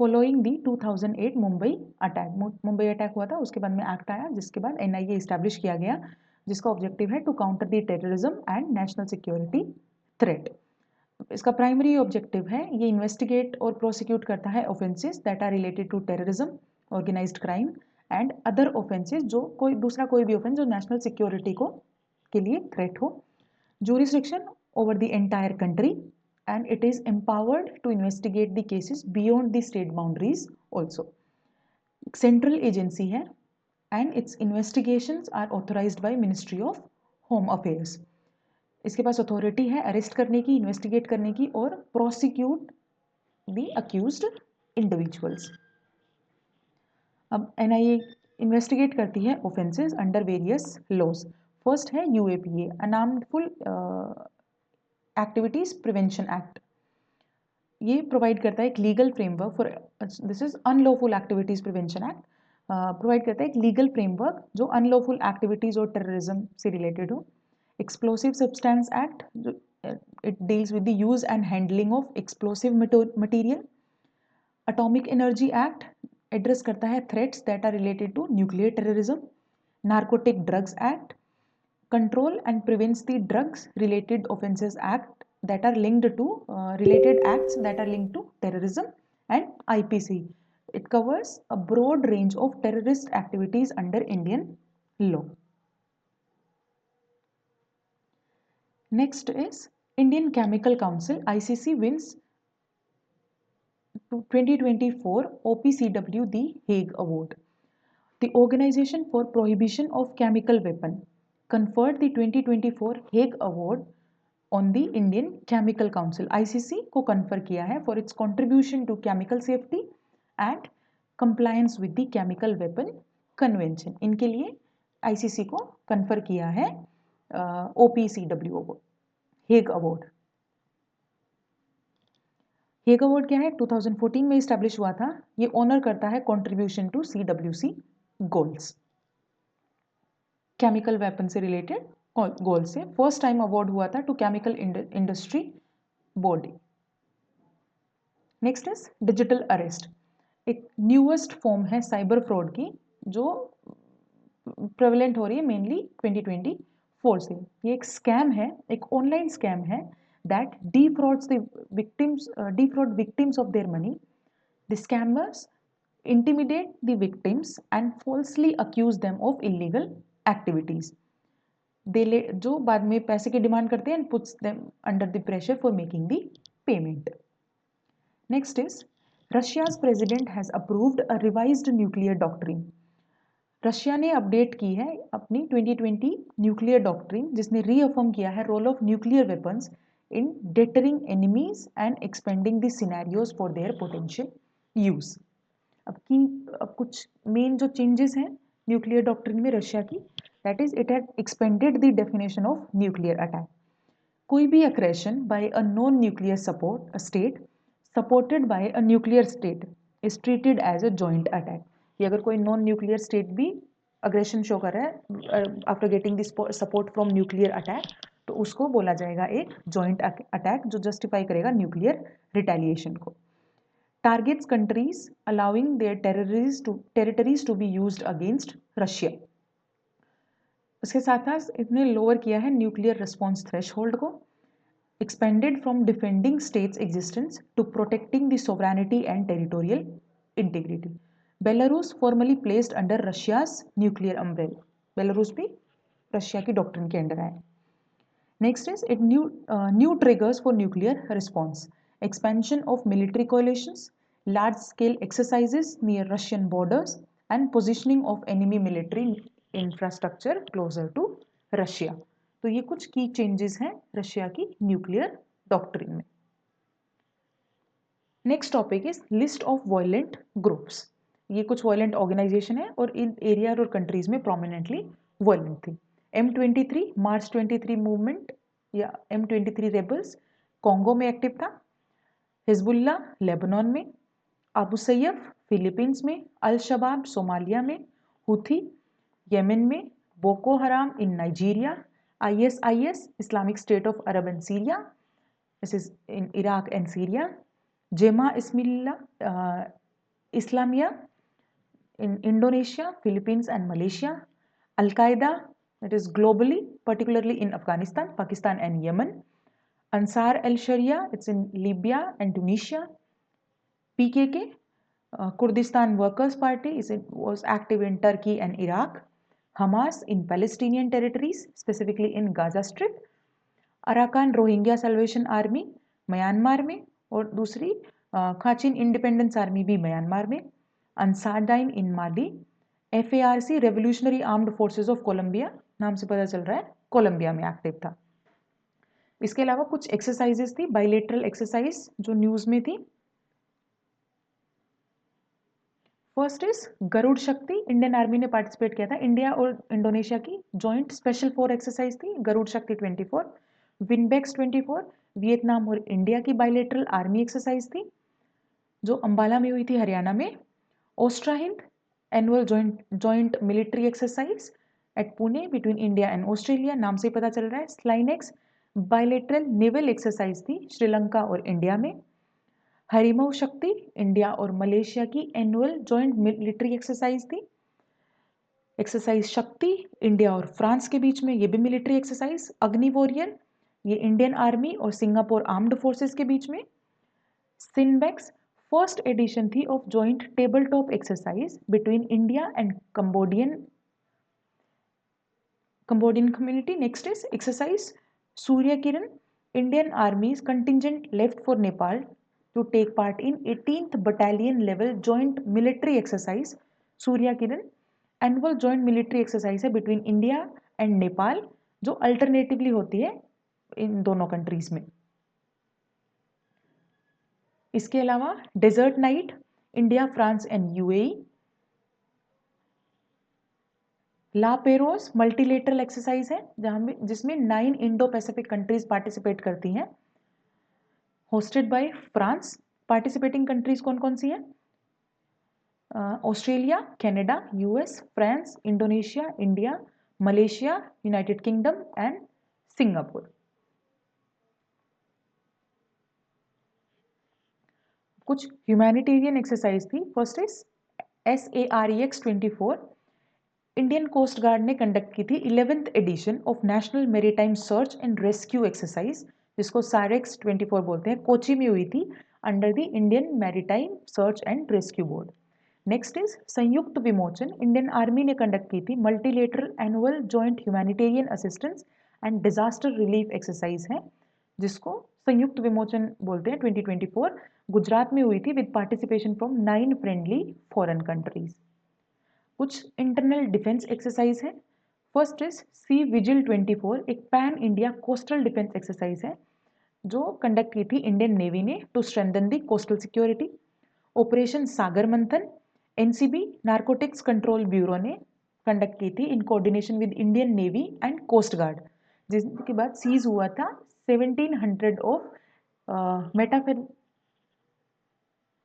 following the 2008 Mumbai attack. Mumbai attack हुआ था, उसके बाद में एक्ट आया जिसके बाद NIA इस्टेब्लिश किया गया, जिसका ऑब्जेक्टिव है to counter the terrorism and national security threat. इसका प्राइमरी ऑब्जेक्टिव है ये इन्वेस्टिगेट और प्रोसिक्यूट करता है offences that are related to terrorism, organised crime and other offences जो कोई भी ऑफेंस जो नेशनल सिक्योरिटी को के लिए थ्रेट हो। jurisdiction over the entire country and it is empowered to investigate the cases beyond the state boundaries also. Central agency है and its investigations are authorized by Ministry of Home Affairs. इसके पास authority है arrest करने की, investigate करने की और prosecute the accused individuals. अब NIA investigate करती है offences under various laws. First है UAPA, unarmed activities prevention act. ये प्रोवाइड करता है एक legal framework for, this is unlawful activities prevention act, provide करता है एक लीगल फ्रेमवर्क जो अनलॉफुल एक्टिविटीज और टेररिज्म से रिलेटेड हो। एक्सप्लोसिव सब्सटेंस एक्ट, जो it deals with the use and handling of explosive material. Atomic energy act address करता है threats that are related to nuclear terrorism. Narcotic drugs act control and prevents the drugs related offenses act that are linked to related acts that are linked to terrorism, and IPC, it covers a broad range of terrorist activities under Indian law. Next is Indian Chemical Council, ICC wins 2024 OPCW the Hague Award. The Organization for Prohibition of Chemical Weapon conferred the 2024 Hague Award on the Indian Chemical Council, ICC को confer किया है for its contribution to chemical safety and compliance with the Chemical Weapon Convention. इनके लिए ICC को confer किया है OPCW को Hague Award. Hague Award क्या है? 2014 में इस्टेब्लिश हुआ था। ये ऑनर करता है contribution to CWC goals, chemical weapon से रिलेटेड गोल से। फर्स्ट टाइम अवार्ड हुआ था to chemical industry body. Next is digital arrest, एक न्यूएस्ट फॉर्म है साइबर फ्रॉड की जो प्रेवलेंट हो रही है मेनली 2024 से। ये एक स्कैम है, एक ऑनलाइन स्कैम है that defrauds victims of their money. The scammers intimidate the victims and falsely accuse them of illegal activities. जो बाद में पैसे की डिमांड करते हैं and puts them under the pressure for making the payment. Next is Russia's president has approved a revised nuclear doctrine. Russia ने update की है अपनी 2020 न्यूक्लियर डॉक्ट्रिन जिसने रीअफर्म किया है role of nuclear weapons in deterring enemies and expanding the scenarios for their potential use. अब कुछ main जो चेंजेस हैं न्यूक्लियर डॉक्ट्रिन में रशिया की, that is it had expanded the definition of nuclear attack. कोई भी aggression by a non nuclear state supported by a nuclear state is treated as a joint attack. कि अगर कोई non nuclear state भी aggression show कर रहा है after getting this support from nuclear attack तो उसको बोला जाएगा एक जॉइंट अटैक जो जस्टिफाई करेगा न्यूक्लियर रिटेलिएशन को। Targets countries allowing their territories to be used against Russia. उसके साथ साथ इसने लोअर किया है न्यूक्लियर रिस्पॉन्स थ्रेशहोल्ड को, expanded from defending states existence to protecting the sovereignty and territorial integrity. Belarus formally placed under Russia's nuclear umbrella. Belarus भी Russia की doctrine के अंडर है। Next is it new triggers for nuclear response. expansion of military coalitions, large scale exercises near Russian borders, and positioning of enemy military infrastructure closer to Russia. तो ये कुछ की changes हैं Russia की nuclear doctrine में. Next topic is list of violent groups. ये कुछ violent organisation है और इन एरिया और कंट्रीज में प्रोमिनेंटली वायलेंट थी. M23 मार्च 23 मूवमेंट या M23 रेबल्स कॉन्गो में एक्टिव था. हिजबुल्ला लेबनान में, अबू सैयफ फिलीपींस में, अल शबाब सोमालिया में, हुथी येमेन में, बोको हराम इन Nigeria, ISIS Islamic state of Arab and Syria, this is in Iraq and Syria, जेमा Islamia in Indonesia, Philippines and Malaysia, Al-Qaeda, that is globally, particularly in Afghanistan, Pakistan and Yemen, Ansar al-Sharia, it's in Libya and Tunisia, PKK, Kurdistan Workers Party, was active in Turkey and Iraq, Hamas in Palestinian territories, specifically in Gaza Strip, Arakan Rohingya Salvation Army, Myanmar में, और दूसरी Kachin independence army भी Myanmar में, Ansar Dine in, FARC revolutionary armed forces of Colombia, नाम से पता चल रहा है कोलंबिया में एक्टिव था. इसके अलावा कुछ एक्सरसाइजेस थी, बाइलेटरल एक्सरसाइज जो न्यूज में थी. फर्स्ट इज गरुड़ शक्ति, इंडियन आर्मी ने पार्टिसिपेट किया था. इंडिया और इंडोनेशिया की जॉइंट स्पेशल फोर एक्सरसाइज थी गरुड़ शक्ति 24. विनबेक्स 24 वियतनाम और इंडिया की बाइलेटरल आर्मी एक्सरसाइज थी जो अंबाला में हुई थी हरियाणा में. Austra Hind annual joint military exercise at Pune between India and Australia, नाम से पता चल रहा है. स्लाइनेक्स बाइलेटरल नेवल एक्सरसाइज थी श्रीलंका और इंडिया में. हरिमऊ शक्ति इंडिया और मलेशिया की एनुअल जॉइंट मिलिट्री एक्सरसाइज थी. एक्सरसाइज शक्ति इंडिया और फ्रांस के बीच में, ये भी मिलिट्री एक्सरसाइज. अग्नि वॉरियर ये इंडियन आर्मी और सिंगापुर आर्म्ड फोर्सेस के बीच में. सिनबेक्स फर्स्ट एडिशन थी of joint table top exercise between India and Cambodian community. Next is exercise Surya Kiran, Indian आर्मीज contingent left for Nepal to take part in 18th battalion level joint military exercise Surya Kiran. Annual joint military exercise है between India and Nepal जो alternatively होती है इन दोनों countries में. इसके अलावा desert knight India France and UAE. La Perouse multilateral exercise है जिसमें 9 इंडो पैसिफिक कंट्रीज पार्टिसिपेट करती हैं, hosted by France. Participating countries कौन कौन सी हैं? Australia, Canada, US, France, Indonesia, India, Malaysia, United Kingdom and Singapore. कुछ ह्यूमैनिटेरियन एक्सरसाइज थी. First is SAREX 24, Indian coast guard ने कंडक्ट की थी 11th edition of national maritime search and rescue exercise जिसको SAREX 24 बोलते हैं. कोची में हुई थी under the Indian maritime search and rescue board. Next is संयुक्त विमोचन, इंडियन आर्मी ने कंडक्ट की थी multilateral annual joint humanitarian assistance and disaster relief exercise है जिसको संयुक्त विमोचन बोलते हैं. 2024 गुजरात में हुई थी with participation from 9 friendly foreign countries. कुछ इंटरनल डिफेंस एक्सरसाइज है. फर्स्ट इज सी विजिल 24, एक pan India coastal defence exercise है जो कंडक्ट की थी इंडियन नेवी ने to strengthen the coastal security. Operation Sagar Manthan NCB narcotics control bureau ने conduct की थी in coordination with Indian navy and coast guard, जिसके बाद सीज हुआ था 1700 of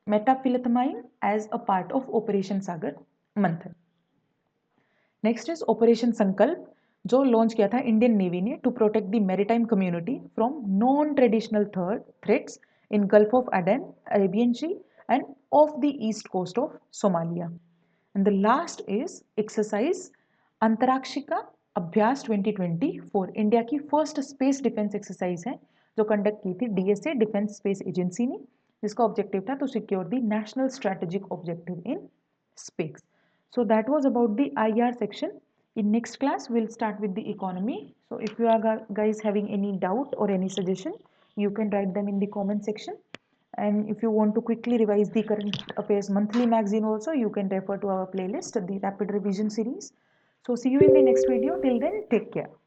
methamphetamine as a part of operation Sagar Manthan. Next is operation Sankalp जो launch किया था इंडियन नेवी ने to protect the maritime community from non traditional threats in Gulf of Aden, Arabian Sea and off the east coast of Somalia. And the last is exercise अंतराक्षिका अभ्यास 2024, India की first space defence exercise है जो conduct की थी DSA defence space agency ने, जिसका objective था to secure the national strategic objective in space. So that was about the IR section. In next class we'll start with the economy. So if you are guys having any doubt or any suggestion, you can write them in the comment section. And if you want to quickly revise the current affairs monthly magazine also, you can refer to our playlist, the rapid revision series. So see you in the next video. Till then, take care.